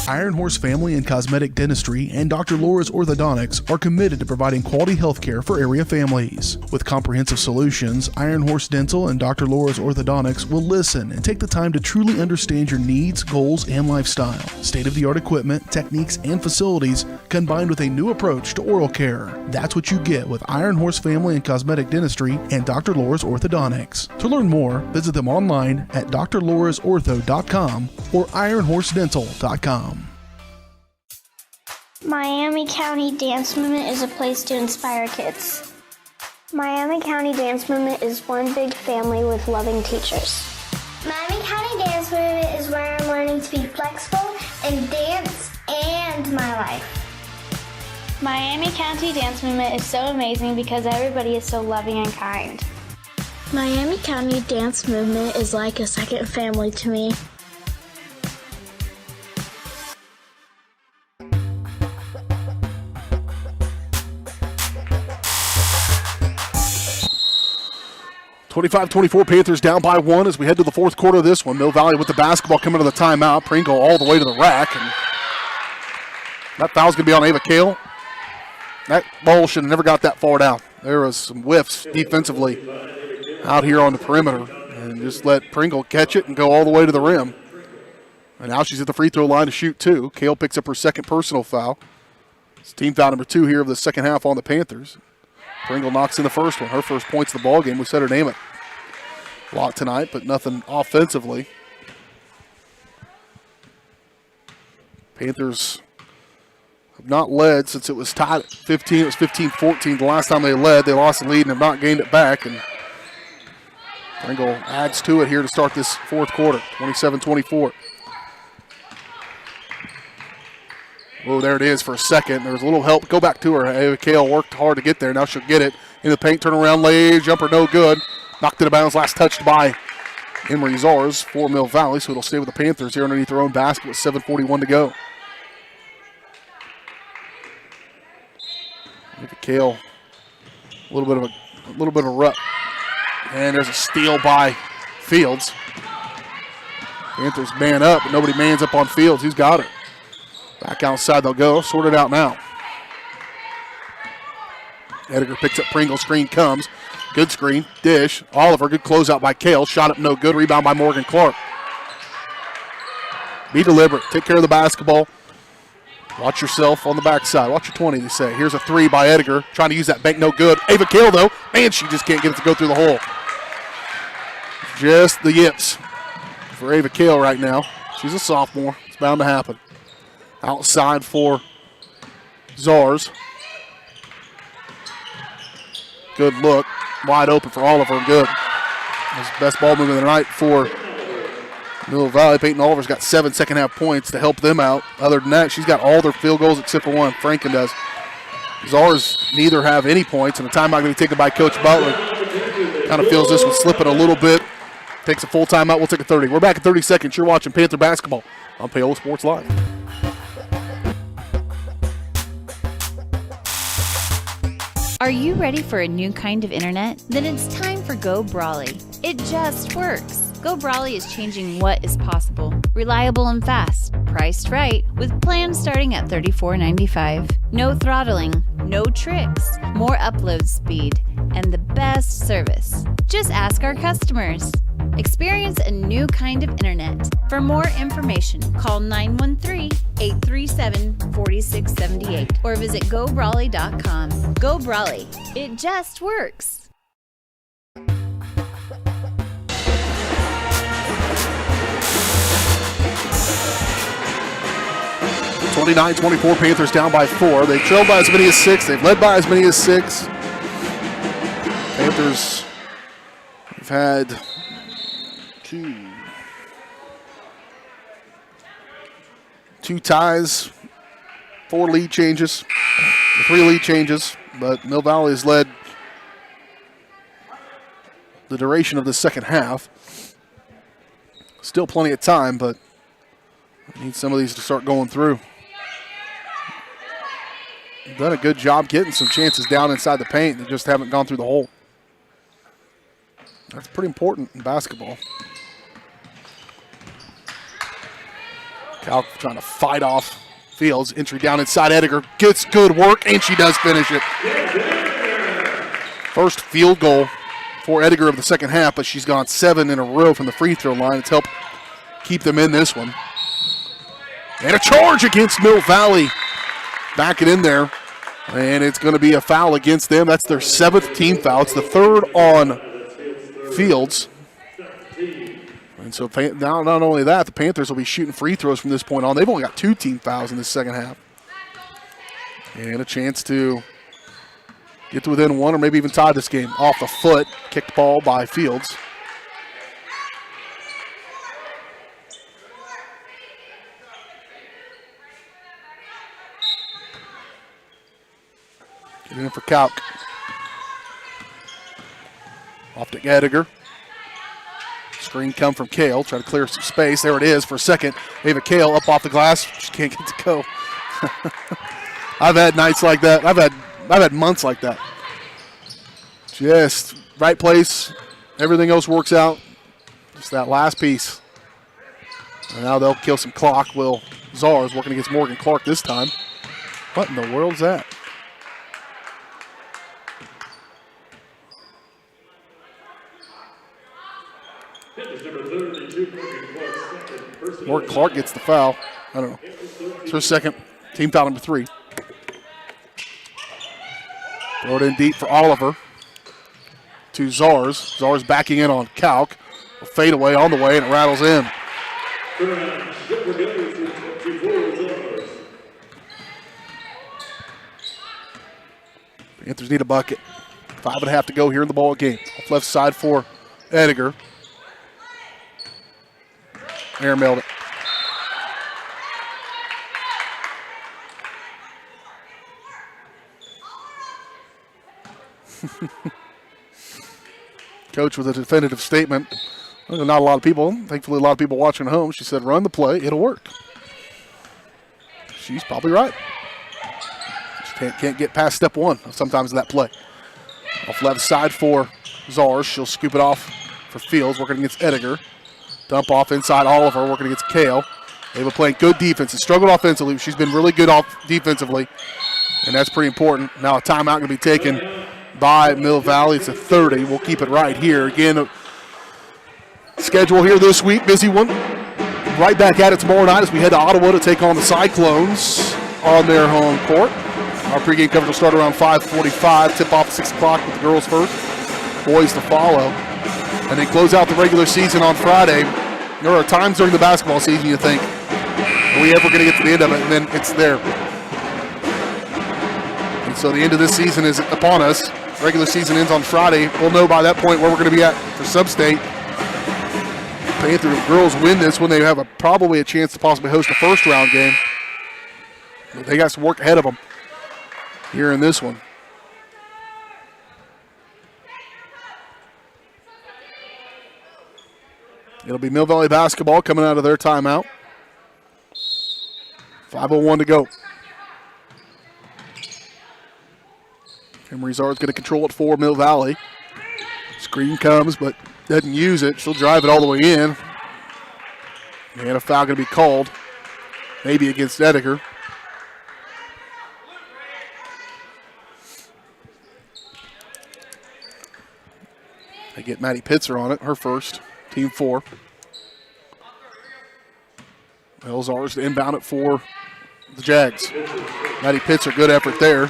B: Iron Horse Family and Cosmetic Dentistry and Dr. Laura's Orthodontics are committed to providing quality health care for area families. With comprehensive solutions, Iron Horse Dental and Dr. Laura's Orthodontics will listen and take the time to truly understand your needs, goals, and lifestyle. State-of-the-art equipment, techniques, and facilities combined with a new approach to oral care. That's what you get with Iron Horse Family and Cosmetic Dentistry and Dr. Laura's Orthodontics. To learn more, visit them online at drlaurasortho.com or ironhorsedental.com.
H: Miami County Dance Movement is a place to inspire kids. Miami County Dance Movement is one big family with loving teachers.
Q: Miami County Dance Movement is where I'm learning to be flexible in dance and my life.
H: Miami County Dance Movement is so amazing because everybody is so loving and kind. Miami County Dance Movement is like a second family to me.
A: (25-24) Panthers down by 1 as we head to the 4th quarter of this one. Mill Valley with the basketball coming to the timeout. Pringle all the way to the rack. And that foul's going to be on Ava Kale. That ball should have never got that far down. There was some whiffs defensively out here on the perimeter. And just let Pringle catch it and go all the way to the rim. And now she's at the free throw line to shoot 2. Kale picks up her second personal foul. It's team foul number 2 here of the second half on the Panthers. Pringle knocks in the first one. Her first points of the ball game. We said her name a lot tonight, but nothing offensively. Panthers have not led since it was tied at 15. It was 15-14 the last time they led. They lost the lead and have not gained it back. And Pringle adds to it here to start this 4th quarter, 27-24. Oh, there it is for a second. There was a little help. Go back to her. Ava Kale worked hard to get there. Now she'll get it. In the paint, turn around, lay, jumper, no good. Knocked it out of bounds. Last touched by Emery Zars for Mill Valley, so it'll stay with the Panthers here underneath their own basket with 7:41 to go. Ava Kale, a little bit of a rut. And there's a steal by Fields. Panthers man up, but nobody mans up on Fields. Who's got it? Back outside they'll go. Sort it out now. Ediger picks up Pringle. Screen comes. Good screen. Dish. Oliver. Good closeout by Kale. Shot up no good. Rebound by Morgan Clark. Be deliberate. Take care of the basketball. Watch yourself on the backside. Watch your 20, they say. Here's a 3 by Ediger. Trying to use that bank. No good. Ava Kale, though. Man, she just can't get it to go through the hole. Just the yips for Ava Kale right now. She's a sophomore. It's bound to happen. Outside for Zars. Good look. Wide open for Oliver. Good. That's the best ball movement of the night for Mill Valley. Peyton Oliver's got 7 second-half points to help them out. Other than that, she's got all their field goals except for one. Franken does. Zars neither have any points, and the timeout going to be taken by Coach Butler. Kind of feels this one slipping a little bit. Takes a full timeout. We'll take a 30. We're back in 30 seconds. You're watching Panther basketball on Paola Sports Live.
C: Are you ready for a new kind of internet? Then it's time for Go Brawley. It just works. Go Brawley is changing what is possible. Reliable and fast. priced right with plans starting at $34.95. No throttling, no tricks, more upload speed, and the best service. Just ask our customers. Experience a new kind of internet. For more information, call 913-837-4678 or visit GoBrawley.com. Go Brawley. It just works.
A: 29-24, Panthers down by 4. They trailed by as many as 6. They've led by as many as 6. Panthers have had two ties, 4 lead changes, 3 lead changes, but Mill Valley has led the duration of the second half. Still plenty of time, but we need some of these to start going through. Done a good job getting some chances down inside the paint. They just haven't gone through the hole. That's pretty important in basketball. Cal trying to fight off Fields. Entry down inside. Ediger gets good work, and she does finish it. First field goal for Ediger of the second half, but she's gone 7 in a row from the free throw line. It's helped keep them in this one. And a charge against Mill Valley. Back it in there. And it's going to be a foul against them. That's their 7th team foul. It's the 3rd on Fields. And so now not only that, the Panthers will be shooting free throws from this point on. They've only got 2 team fouls in this second half. And a chance to get to within 1 or maybe even tie this game. Off the foot, kicked ball by Fields. Getting in for Kalk. Off to Ediger. Screen come from Kale. Try to clear some space. There it is for a second. Ava Kale up off the glass. She can't get to go. I've had nights like that. I've had months like that. Just right place. Everything else works out. Just that last piece. And now they'll kill some clock. Will Czar is working against Morgan Clark this time. What in the world is that? Morgan Clark gets the foul. I don't know. It's her second. Team foul number 3. Throw it in deep for Oliver. To Czars. Czars backing in on Kalk. A fade away on the way, and it rattles in. Panthers need a bucket. 5.5 to go here in the ball game. Off left side for Ediger. Airmailed it. Coach with a definitive statement. Well, not a lot of people, thankfully a lot of people watching at home. She said, run the play, it'll work. She's probably right. Just can't get past step 1 sometimes of that play. Off left side for Czars. She'll scoop it off for Fields, working against Ediger. Dump off inside Oliver, working against Kale. They've been playing good defense. Has struggled offensively. She's been really good off defensively, and that's pretty important. Now a timeout going to be taken by Mill Valley. It's a 30. We'll keep it right here. Again, schedule here this week, busy one. Right back at it tomorrow night as we head to Ottawa to take on the Cyclones on their home court. Our pregame coverage will start around 5:45. Tip off at 6 o'clock with the girls first, boys to follow. And then close out the regular season on Friday. There are times during the basketball season you think, are we ever going to get to the end of it? And then it's there. And so the end of this season is upon us. Regular season ends on Friday. We'll know by that point where we're going to be at for sub-state. Panther girls win this when they have probably a chance to possibly host a first-round game. But they got some work ahead of them here in this one. It'll be Mill Valley basketball coming out of their timeout. 5:01 to go. Emery Czar's going to control it for Mill Valley. Screen comes, but doesn't use it. She'll drive it all the way in. And a foul going to be called maybe against Ediger. They get Maddie Pitzer on it, her first, team 4. Elzars to inbound it for the Jags. Maddie Pitzer, good effort there.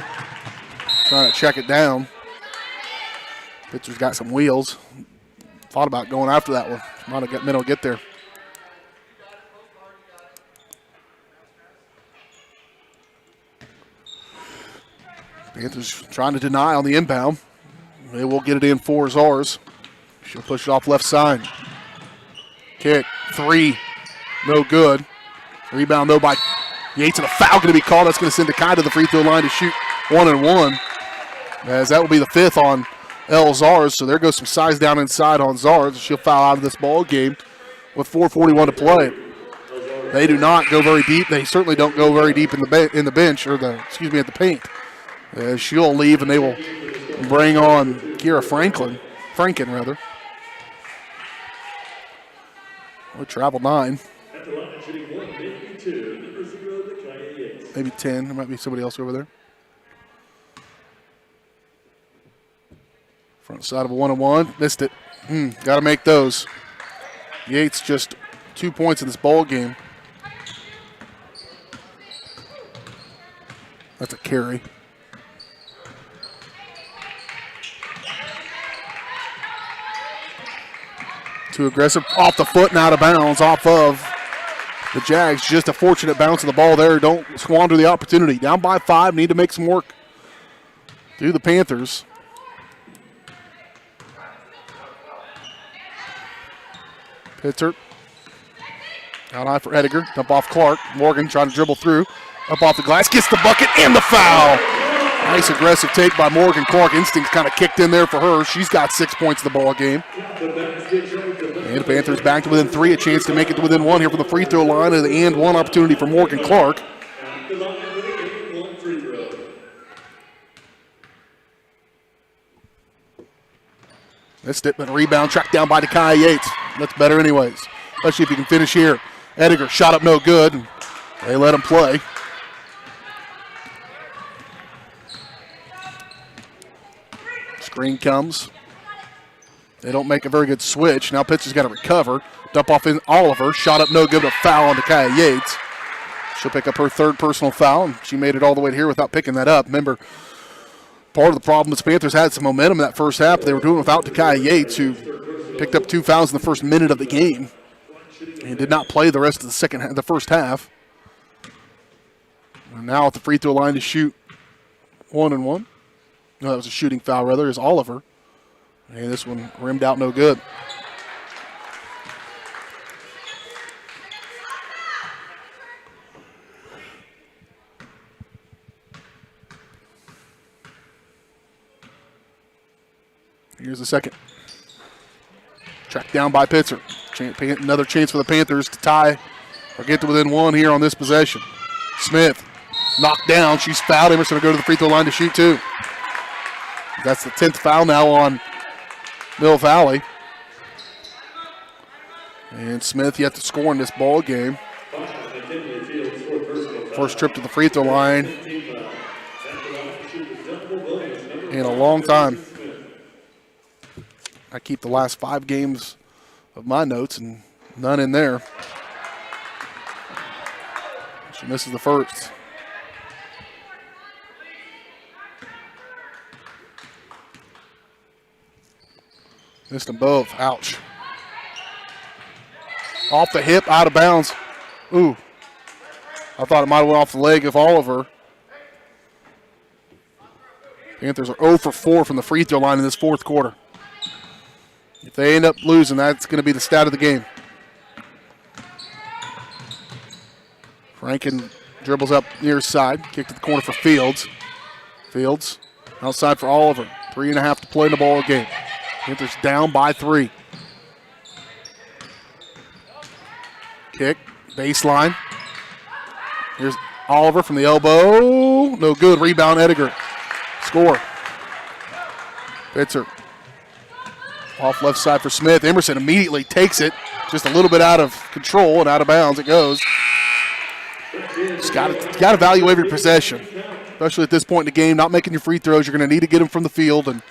A: Trying to check it down. Pitzer's got some wheels. Thought about going after that one. Might have got Minnow get there. Panthers trying to deny on the inbound. They will get it in for Zars. She'll push it off left side. Kick, 3, no good. Rebound though by Yates, and a foul going to be called. That's going to send Takai to the free throw line to shoot 1-and-1. As that will be the 5th on Zars. So there goes some size down inside on Zars. She'll foul out of this ball game with 4:41 to play. They do not go very deep. They certainly don't go very deep in the bench, or at the paint. She'll leave, and they will bring on Kira Franken rather. Or travel 9. Maybe 10. There might be somebody else over there. Front side of a 1-on-1. Missed it. Got to make those. Yates just 2 points in this ball game. That's a carry. Too aggressive. Off the foot and out of bounds off of the Jags. Just a fortunate bounce of the ball there. Don't squander the opportunity. Down by 5. Need to make some work. Do the Panthers. Pitzer. Out high for Ediger. Dump off Clark. Morgan trying to dribble through. Up off the glass. Gets the bucket and the foul. Nice aggressive take by Morgan Clark. Instincts kind of kicked in there for her. She's got 6 points in the ball game. And the Panthers back to within 3. A chance to make it to within 1 here from the free throw line. And 1 opportunity for Morgan Clark. Missed it, but a rebound tracked down by Takai Yates. That's better anyways, especially if you can finish here. Ediger shot up no good. They let him play. Screen comes. They don't make a very good switch. Now Pitcher's got to recover. Dump off in Oliver. Shot up no good, but a foul on Takai Yates. She'll pick up her 3rd personal foul, and she made it all the way here without picking that up. Remember, part of the problem is the Panthers had some momentum in that first half. They were doing it without Takai Yates, who picked up 2 fouls in the first minute of the game and did not play the rest of the first half. And now at the free throw line to shoot 1-and-1. No, that was a shooting foul, rather, is Oliver. And this one rimmed out no good. Here's the second. Tracked down by Pitzer. Another chance for the Panthers to tie or get to within 1 here on this possession. Smith knocked down. She's fouled. Emerson will go to the free throw line to shoot 2. That's the 10th foul now on Mill Valley. And Smith yet to score in this ball game. First trip to the free throw line in a long time. I keep the last 5 games of my notes and none in there. She misses the first. Missed them both. Ouch. Off the hip, out of bounds. Ooh. I thought it might have went off the leg of Oliver. Panthers are 0 for 4 from the free throw line in this 4th quarter. If they end up losing, that's going to be the stat of the game. Franken dribbles up near side. Kick to the corner for Fields. Fields outside for Oliver. 3.5 to play in the ball game. Panthers down by 3. Kick, baseline. Here's Oliver from the elbow. No good. Rebound, Ediger. Score. Pitzer. Off left side for Smith. Emerson immediately takes it. Just a little bit out of control and out of bounds it goes. Just got to value every possession, especially at this point in the game. Not making your free throws. You're going to need to get them from the field and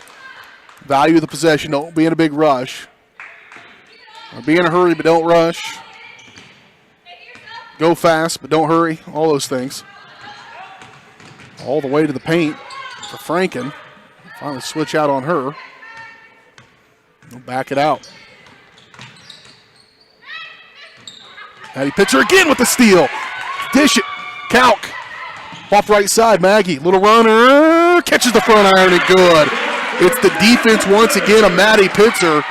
A: value the possession. Don't be in a big rush. Or be in a hurry, but don't rush. Go fast, but don't hurry. All those things. All the way to the paint for Franken. Finally switch out on her. We'll back it out. Maddie Pitcher again with the steal. Dish it. Kalk. Off right side. Maggie. Little runner. Catches the front iron and good. It's the defense once again of Maddie Pitzer.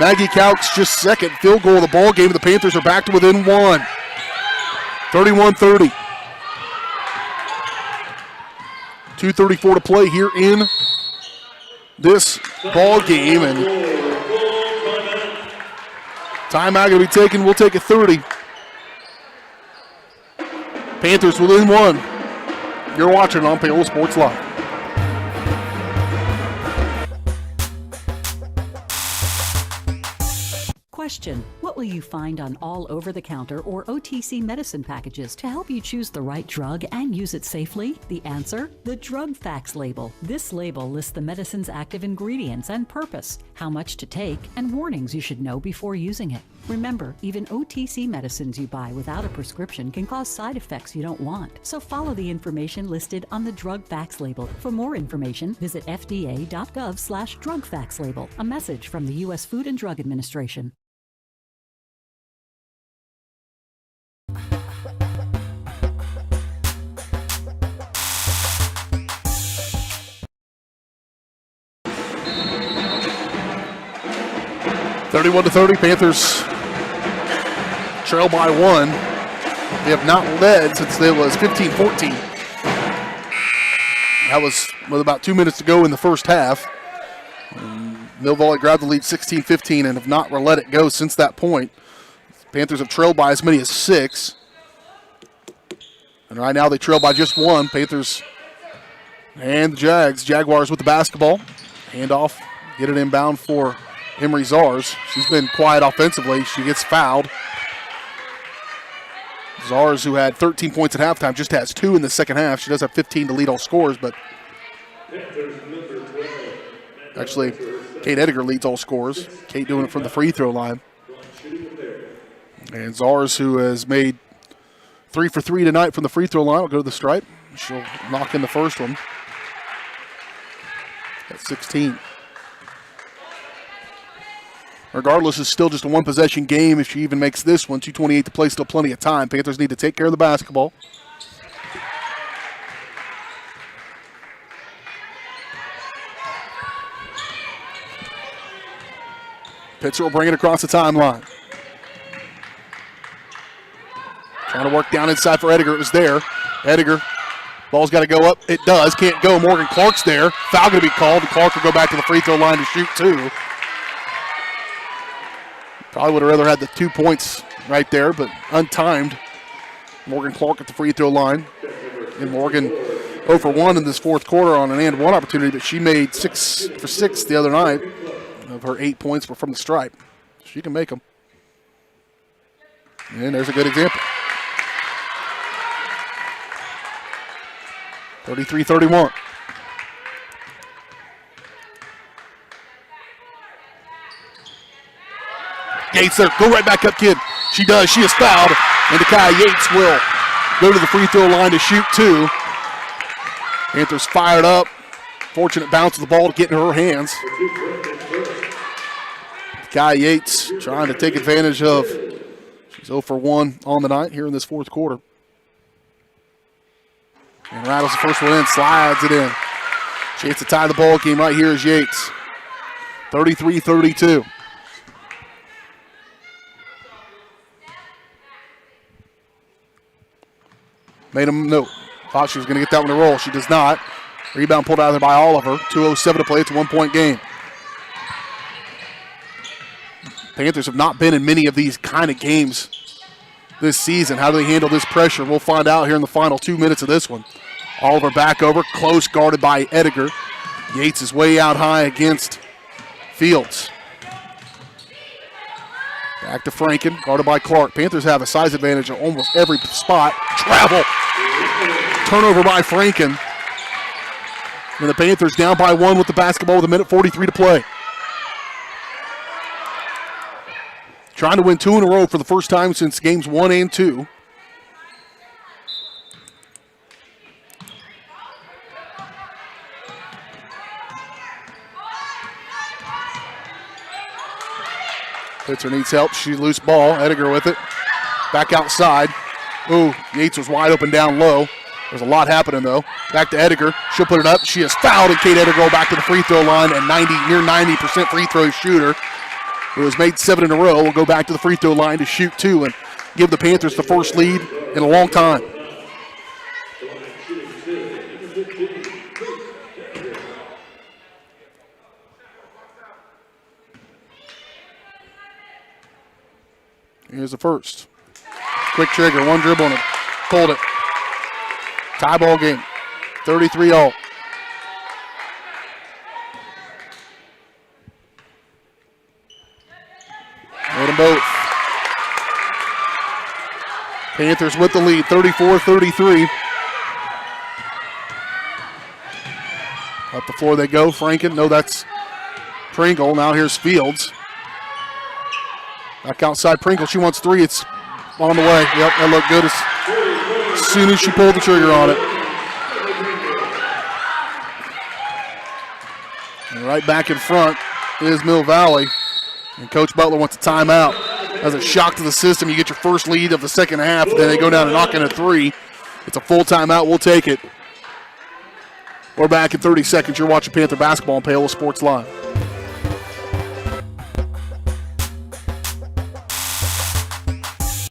A: Maggie Kalk's just second field goal of the ball game. The Panthers are back to within one. 31-30. 2:34 to play here in this ball game. And timeout going to be taken. We'll take it 30. Panthers within one. You're watching on Paola Sports Live.
T: Question: what will you find on all over-the-counter or OTC medicine packages to help you choose the right drug and use it safely? The answer: the drug facts label. This label lists the medicine's active ingredients and purpose, how much to take, and warnings you should know before using it. Remember, even OTC medicines you buy without a prescription can cause side effects you don't want. So follow the information listed on the drug facts label. For more information, visit fda.gov/drug facts label. A message from the U.S. Food and Drug Administration.
A: (31-30). Panthers trail by one. They have not led since it was 15-14. That was with about 2 minutes to go in the first half. Mill Valley grabbed the lead 16-15 and have not let it go since that point. Panthers have trailed by as many as 6. And right now they trail by just 1. Panthers and the Jaguars with the basketball. Handoff, get it inbound for Emery Zars. She's been quiet offensively. She gets fouled. Zars, who had 13 points at halftime, just has 2 in the second half. She does have 15 to lead all scorers, but actually, Kate Ediger leads all scorers. Kate doing it from the free throw line. And Zars, who has made 3 for 3 tonight from the free throw line, will go to the stripe. She'll knock in the first one. That's 16. Regardless, it's still just a one-possession game if she even makes this one. 2:28 to play, still plenty of time. Panthers need to take care of the basketball. Pitzer will bring it across the timeline. Trying to work down inside for Ediger. It was there. Ediger, ball's got to go up. It does. Can't go. Morgan Clark's there. Foul going to be called, and Clark will go back to the free throw line to shoot 2. Probably would have rather had the 2 points right there, but untimed. Morgan Clark at the free throw line. And Morgan 0 for 1 in this fourth quarter on an and one opportunity, but she made 6 for 6 the other night. Of her 8 points were from the stripe. She can make them. And there's a good example. 33-31. Yates there. Go right back up, kid. She does. She is fouled. And Nakai Yates will go to the free throw line to shoot 2. Panthers fired up. Fortunate bounce of the ball to get in her hands. Nakai Yates trying to take advantage of. She's 0 for 1 on the night here in this fourth quarter. And rattles the first one in, slides it in. Chance to tie the ball game right here is Yates. 33-32. Made him no. Thought she was going to get that one to roll. She does not. Rebound pulled out of there by Oliver. 2:07 to play. It's a 1-point game. Panthers have not been in many of these kind of games this season. How do they handle this pressure? We'll find out here in the final 2 minutes of this one. Oliver back over. Close guarded by Ediger. Yates is way out high against Fields. Back to Franken, guarded by Clark. Panthers have a size advantage at almost every spot. Travel. Turnover by Franken. And the Panthers down by 1 with the basketball with 1:43 to play. Trying to win 2 in a row for the first time since games 1 and 2. Pitzer needs help. She loose ball. Ediger with it. Back outside. Ooh, Yates was wide open down low. There's a lot happening, though. Back to Ediger. She'll put it up. She is fouled, and Kate Ediger back to the free throw line, and near 90% free throw shooter, who has made 7 in a row, will go back to the free throw line to shoot 2 and give the Panthers the first lead in a long time. Here's the first. Quick trigger, one dribble and pulled it. Tie ball game, 33-all. Made them both. Panthers with the lead, 34-33. Up the floor they go. Franken, no, that's Pringle. Now here's Fields. Back outside Pringle. She wants 3. It's on the way. Yep, that looked good as soon as she pulled the trigger on it. And right back in front is Mill Valley. And Coach Butler wants a timeout. As a shock to the system, you get your first lead of the second half. Then they go down and knock in a 3. It's a full timeout. We'll take it. We're back in 30 seconds. You're watching Panther basketball on Paola Sports Live.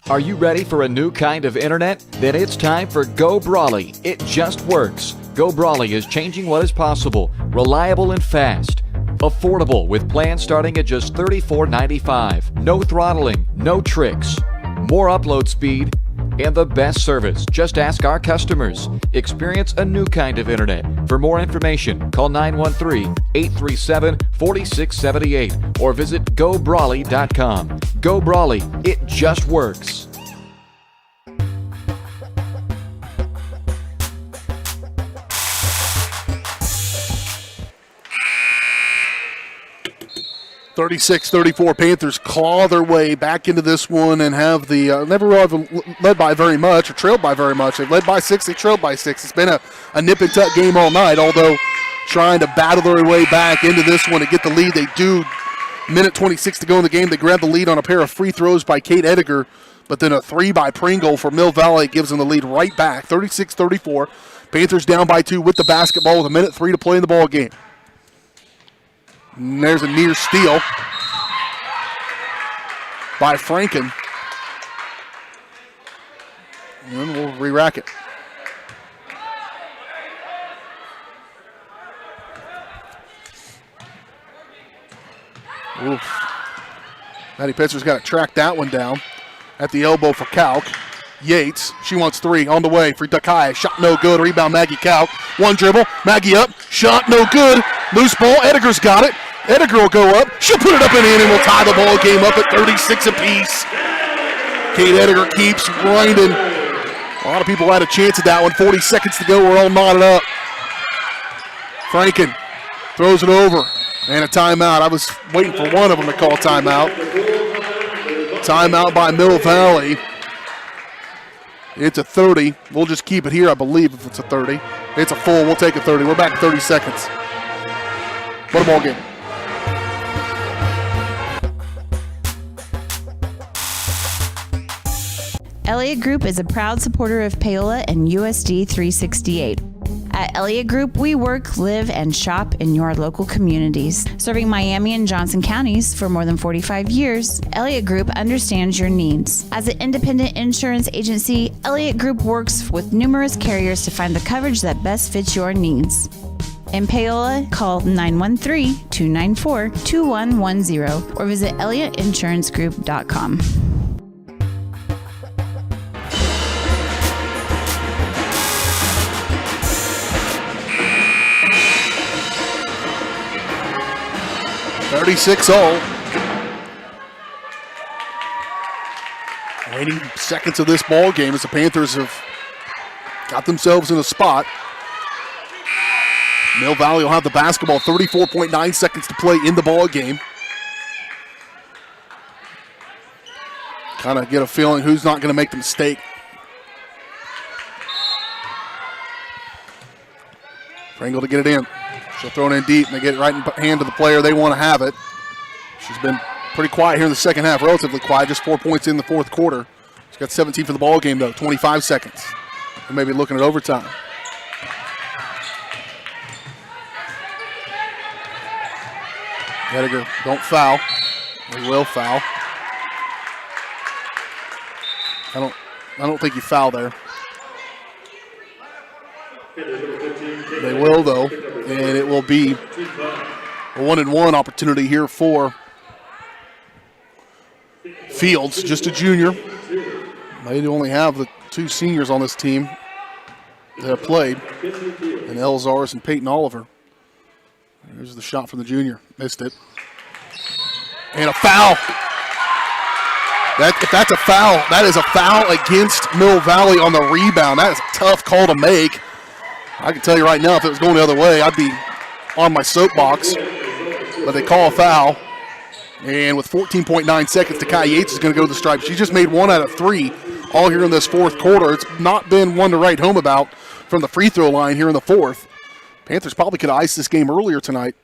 E: Are you ready for a new kind of internet? Then it's time for Go Brawley. It just works. Go Brawley is changing what is possible. Reliable and fast. Affordable with plans starting at just $34.95. No throttling, no tricks. More upload speed and the best service. Just ask our customers. Experience a new kind of internet. For more information, call 913-837-4678 or visit GoBrawley.com. Go Brawley, it just works.
A: (36-34) Panthers claw their way back into this one and have the never really led by very much or trailed by very much. They've led by 6, they trailed by 6. It's been a nip and tuck game all night, although trying to battle their way back into this one to get the lead. They do. Minute 26 to go in the game. They grab the lead on a pair of free throws by Kate Ediger, but then a 3 by Pringle for Mill Valley gives them the lead right back. 36-34. Panthers down by 2 with the basketball with 1:03 to play in the ball game. And there's a near steal by Franken. And then we'll re-rack it. Oof. Maddie Pitzer's got to track that one down at the elbow for Kalk. Yates, she wants 3 on the way for Takai. Shot no good. Rebound Maggie Kalk. One dribble. Maggie up. Shot no good. Loose ball. Ediger's got it. Ediger will go up. She'll put it up and in, and we'll tie the ball game up at 36 apiece. Kate Ediger keeps grinding. A lot of people had a chance at that one. 40 seconds to go. We're all knotted up. Franken throws it over. And a timeout. I was waiting for one of them to call timeout. Timeout by Mill Valley. It's a 30. We'll just keep it here, I believe, if it's a 30. It's a full. We'll take a 30. We're back 30 seconds. What a ball game.
F: Elliott Group is a proud supporter of Paola and USD 368. At Elliott Group, we work, live, and shop in your local communities. Serving Miami and Johnson counties for more than 45 years, Elliott Group understands your needs. As an independent insurance agency, Elliott Group works with numerous carriers to find the coverage that best fits your needs. In Paola, call 913-294-2110 or visit ElliottInsuranceGroup.com.
A: Remaining seconds of this ball game as the Panthers have got themselves in a spot. Mill Valley will have the basketball. 34.9 seconds to play in the ball game. Kind of get a feeling who's not going to make the mistake. Pringle to get it in. She'll throw it in deep, and they get it right in hand of the player. They want to have it. She's been pretty quiet here in the second half, relatively quiet, just 4 points in the fourth quarter. She's got 17 for the ball game, though, 25 seconds. We may be looking at overtime. Ediger, don't foul. They will foul. I don't think you foul there. They will, though, and it will be a 1-and-1 opportunity here for Fields, just a junior. They only have the two seniors on this team that have played, and Elzars and Peyton Oliver. There's the shot from the junior. Missed it. And a foul. If that's a foul, that is a foul against Mill Valley on the rebound. That is a tough call to make. I can tell you right now, if it was going the other way, I'd be on my soapbox. But they call a foul. And with 14.9 seconds, Takai Yates is going to go to the stripe. She just made 1 out of 3 all here in this fourth quarter. It's not been one to write home about from the free throw line here in the fourth. Panthers probably could have iced this game earlier tonight.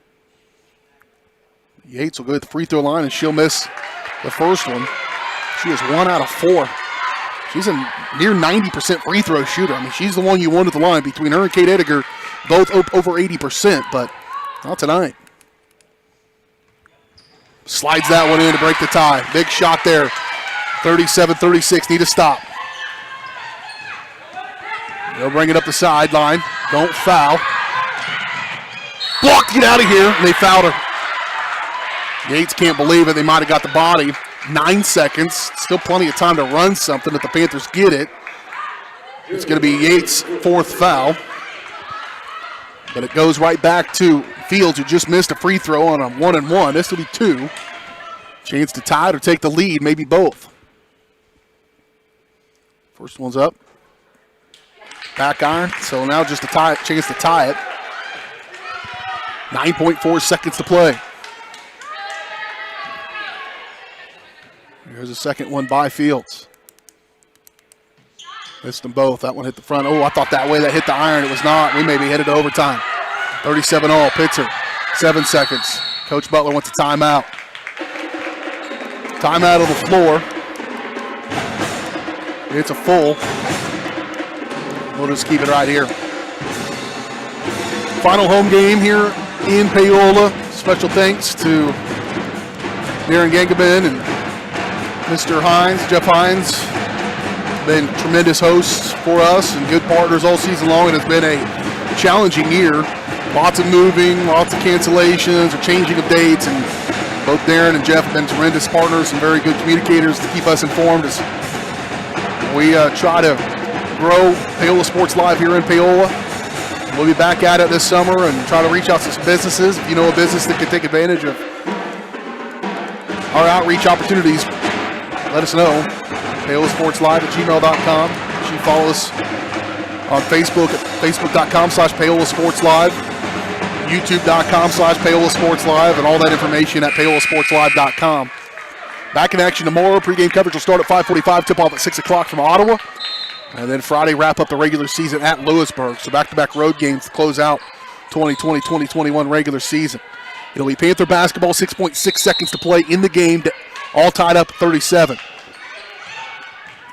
A: Yates will go to the free throw line, and she'll miss the first one. She is 1 out of 4. She's a near 90% free throw shooter. I mean, she's the one you want at the line. Between her and Kate Ediger, both over 80%, but not tonight. Slides that one in to break the tie. Big shot there. 37-36, need to stop. They'll bring it up the sideline. Don't foul. Blocked, get out of here, and they fouled her. Yates can't believe it. They might have got the body. 9 seconds. Still plenty of time to run something if the Panthers get it. It's going to be Yates' 4th foul. But it goes right back to Fields, who just missed a free throw on a 1-and-1. This will be 2. Chance to tie it or take the lead, maybe both. First one's up. Back iron, so now just a chance to tie it. 9.4 seconds to play. Here's a second one by Fields. Missed them both. That one hit the front. Oh, I thought that way that hit the iron. It was not. We may be headed to overtime. 37-all. Pitzer. 7 seconds. Coach Butler wants a timeout. Timeout of the floor. It's a full. We'll just keep it right here. Final home game here in Paola. Special thanks to Darren Gangabin and Mr. Hines, Jeff Hines. Been tremendous hosts for us and good partners all season long. It has been a challenging year. Lots of moving, lots of cancellations or changing of dates, and both Darren and Jeff have been tremendous partners and very good communicators to keep us informed as we try to grow Paola Sports Live here in Paola. We'll be back at it this summer and try to reach out to some businesses. If you know a business that could take advantage of our outreach opportunities, let us know. PaolaSportsLive@gmail.com. You can follow us on Facebook at Facebook.com/PaolaSportsLive, YouTube.com/PaolaSportsLive, and all that information at PaolaSportsLive.com. Back in action tomorrow. Pre-game coverage will start at 5:45, tip-off at 6 o'clock from Ottawa. And then Friday, wrap up the regular season at Lewisburg. So back-to-back road games to close out 2020-2021 regular season. It'll be Panther basketball, 6.6 seconds to play in the game, all tied up at 37.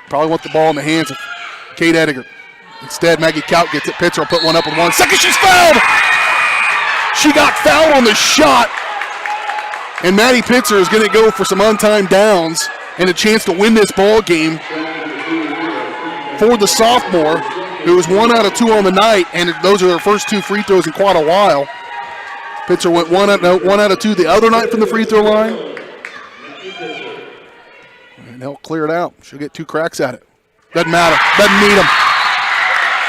A: Probably want the ball in the hands of Kate Ediger. Instead, Maggie Kaut gets it. Pitzer will put one up in 1 second. She's fouled! She got fouled on the shot. And Maddie Pitzer is going to go for some untimed downs and a chance to win this ball game for the sophomore, who was 1 out of 2 on the night, and those are her first 2 free throws in quite a while. Pitzer went 1 out of 2 the other night from the free throw line. And they'll clear it out. She'll get 2 cracks at it. Doesn't matter. Doesn't need them.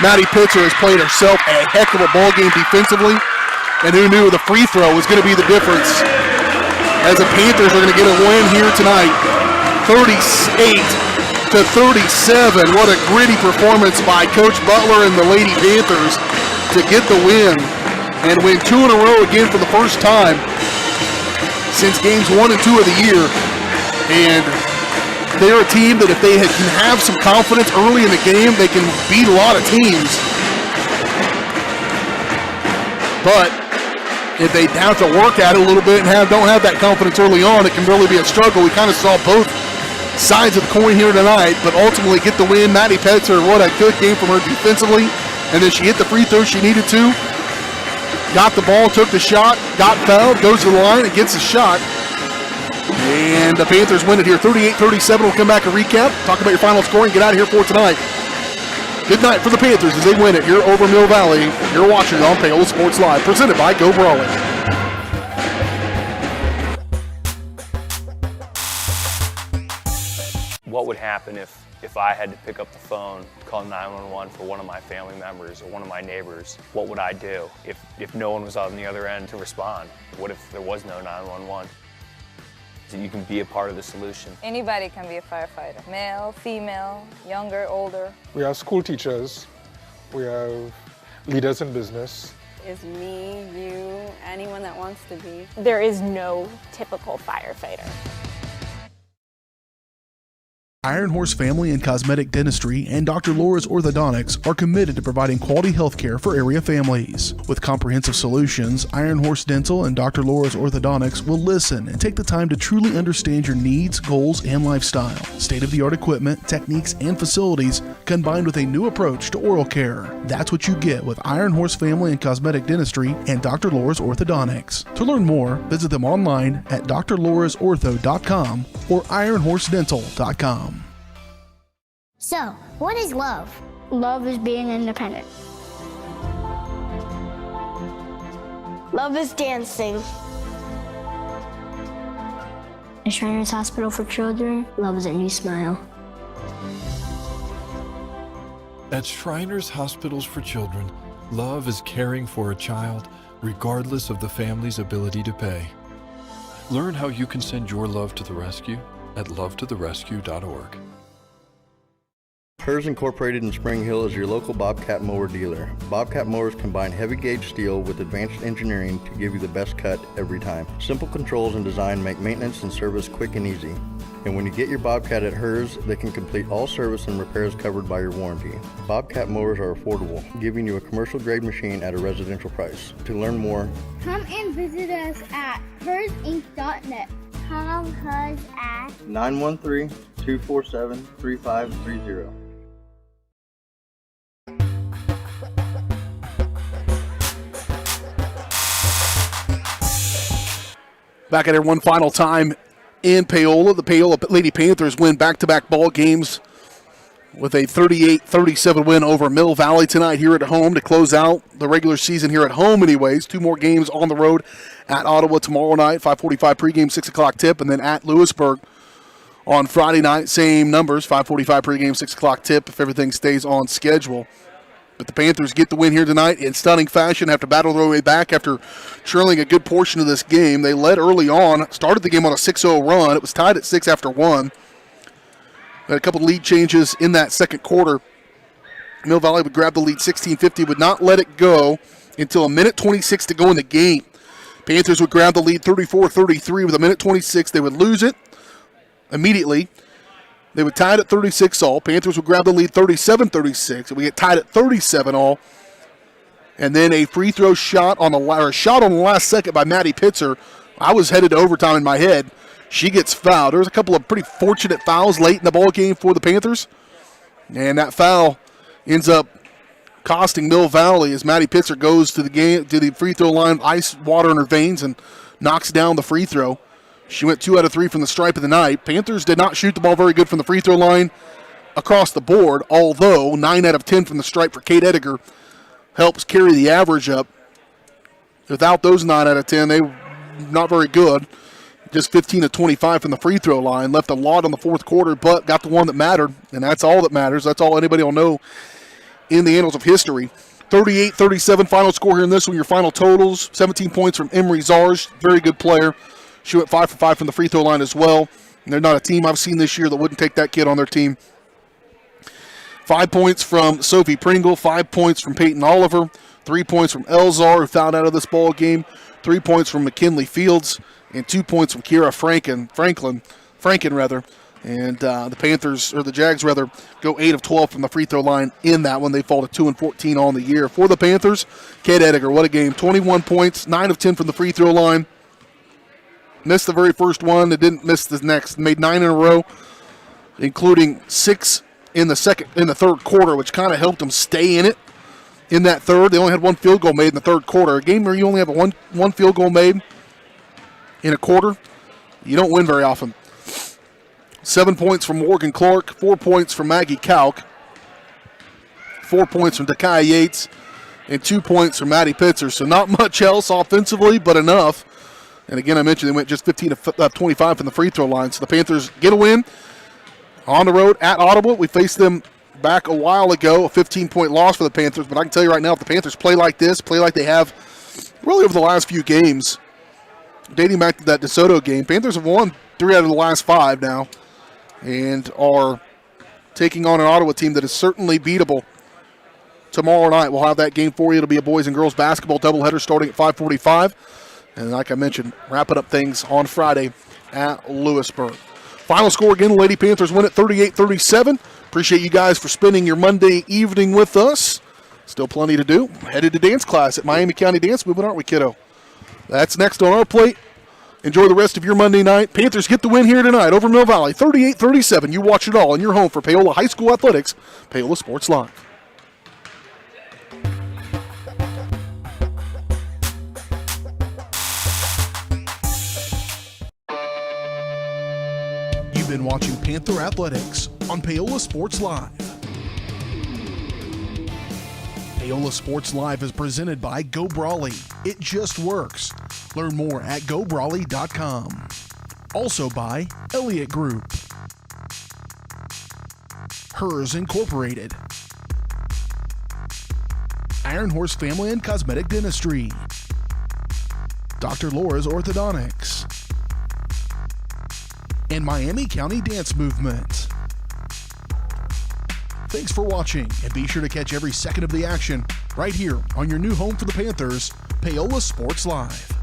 A: Maddie Pitzer has played herself a heck of a ball game defensively, and who knew the free throw was going to be the difference as the Panthers are going to get a win here tonight, to 37. What a gritty performance by Coach Butler and the Lady Panthers to get the win and win 2 in a row again for the first time since games 1 and 2 of the year. And they're a team that if they can have some confidence early in the game, they can beat a lot of teams. But if they have to work at it a little bit and don't have that confidence early on, it can really be a struggle. We kind of saw both sides of the coin here tonight, but ultimately get the win. Maddie Petzer, what a good game from her defensively. And then she hit the free throw she needed to. Got the ball, took the shot, got fouled, goes to the line and gets a shot. And the Panthers win it here, 38-37. We'll come back and recap, talk about your final score, and get out of here for tonight. Good night for the Panthers as they win it here over Mill Valley. You're watching it on Paola Sports Live, presented by Go Brawley.
K: What would happen if I had to pick up the phone, call 911 for one of my family members or one of my neighbors? What would I do if no one was on the other end to respond? What if there was no 911? So you can be a part of the solution.
L: Anybody can be a firefighter. Male, female, younger, older.
M: We have school teachers. We have leaders in business.
U: Is me, you, anyone that wants to be. There is no typical firefighter.
B: Iron Horse Family and Cosmetic Dentistry and Dr. Laura's Orthodontics are committed to providing quality health care for area families. With comprehensive solutions, Iron Horse Dental and Dr. Laura's Orthodontics will listen and take the time to truly understand your needs, goals, and lifestyle. State-of-the-art equipment, techniques, and facilities combined with a new approach to oral care. That's what you get with Iron Horse Family and Cosmetic Dentistry and Dr. Laura's Orthodontics. To learn more, visit them online at drlaurasortho.com or ironhorsedental.com.
Q: So, what is love? Love is being independent. Love is dancing. At Shriners Hospital for Children, love is a new smile.
S: At Shriners Hospitals for Children, love is caring for a child regardless of the family's ability to pay. Learn how you can send your love to the rescue at lovetotherescue.org.
G: Hers Incorporated in Spring Hill is your local Bobcat mower dealer. Bobcat mowers combine heavy gauge steel with advanced engineering to give you the best cut every time. Simple controls and design make maintenance and service quick and easy. And when you get your Bobcat at Hers, they can complete all service and repairs covered by your warranty. Bobcat mowers are affordable, giving you a commercial grade machine at a residential price. To learn more,
Q: Come and visit us at hersinc.net. Call Hers at
G: 913-247-3530.
A: Back at here one final time in Paola. The Paola Lady Panthers win back-to-back ball games with a 38-37 win over Mill Valley tonight here at home to close out the regular season here at home anyways. 2 more games on the road at Ottawa tomorrow night, 5:45 pregame, 6 o'clock tip, and then at Lewisburg on Friday night. Same numbers, 5:45 pregame, 6 o'clock tip if everything stays on schedule. But the Panthers get the win here tonight in stunning fashion after battle their way back after trailing a good portion of this game. They led early on, started the game on a 6-0 run. It was tied at 6 after 1. Had a couple lead changes in that second quarter. Mill Valley would grab the lead 16-50, would not let it go until a minute 26 to go in the game. Panthers would grab the lead 34-33 with a minute 26. They would lose it immediately. They would tie it at 36 all. Panthers would grab the lead 37-36. We get tied at 37 all. And then a free throw shot on the last second by Maddie Pitzer. I was headed to overtime in my head. She gets fouled. There was a couple of pretty fortunate fouls late in the ball game for the Panthers. And that foul ends up costing Mill Valley as Maddie Pitzer goes to the free throw line, ice water in her veins, and knocks down the free throw. She went 2 out of 3 from the stripe of the night. Panthers did not shoot the ball very good from the free throw line across the board, although 9 out of 10 from the stripe for Kate Ediger helps carry the average up. Without those 9 out of 10, they were not very good. Just 15 of 25 from the free throw line. Left a lot on the fourth quarter, but got the one that mattered, and that's all that matters. That's all anybody will know in the annals of history. 38-37 final score here in this one. Your final totals, 17 points from Emery Zarge, very good player. She went 5 for 5 from the free throw line as well. And they're not a team I've seen this year that wouldn't take that kid on their team 5 points from Sophie Pringle, 5 points from Peyton Oliver, 3 points from Elzar, who fouled out of this ball game, 3 points from McKinley Fields, and 2 points from Kira Franken. And the Panthers, or the Jags rather, go 8 of 12 from the free throw line in that one. They fall to 2 and 14 on the year. For the Panthers, Kate Ediger, what a game. 21 points, 9 of 10 from the free throw line. Missed the very first one. It didn't miss the next. Made 9 in a row, including 6 in the third quarter, which kind of helped them stay in it. In that third, they only had 1 field goal made in the third quarter. A game where you only have one field goal made in a quarter, you don't win very often. 7 points from Morgan Clark, 4 points from Maggie Kauk, 4 points from Takai Yates, and 2 points from Maddie Pitzer. So not much else offensively, but enough. And again, I mentioned they went just 15 of 25 from the free throw line. So the Panthers get a win on the road at Ottawa. We faced them back a while ago, a 15-point loss for the Panthers. But I can tell you right now, if the Panthers play like this, play like they have really over the last few games, dating back to that DeSoto game, Panthers have won 3 out of the last 5 now and are taking on an Ottawa team that is certainly beatable. Tomorrow night, we'll have that game for you. It'll be a boys and girls basketball doubleheader starting at 5:45. And like I mentioned, wrapping up things on Friday at Lewisburg. Final score again, Lady Panthers win at 38-37. Appreciate you guys for spending your Monday evening with us. Still plenty to do. Headed to dance class at Miami County Dance Movement, aren't we, kiddo? That's next on our plate. Enjoy the rest of your Monday night. Panthers get the win here tonight over Mill Valley, 38-37. You watch it all in your home for Paola High School Athletics, Paola Sports Live.
B: You've been watching Panther Athletics on Paola Sports Live. Paola Sports Live is presented by Go Brawley. It just works. Learn more at gobrawley.com. Also by Elliott Group, Hers Incorporated, Iron Horse Family and Cosmetic Dentistry, Dr. Laura's Orthodontics, and Miami County Dance Movement. Thanks for watching, and be sure to catch every second of the action right here on your new home for the Panthers, Paola Sports Live.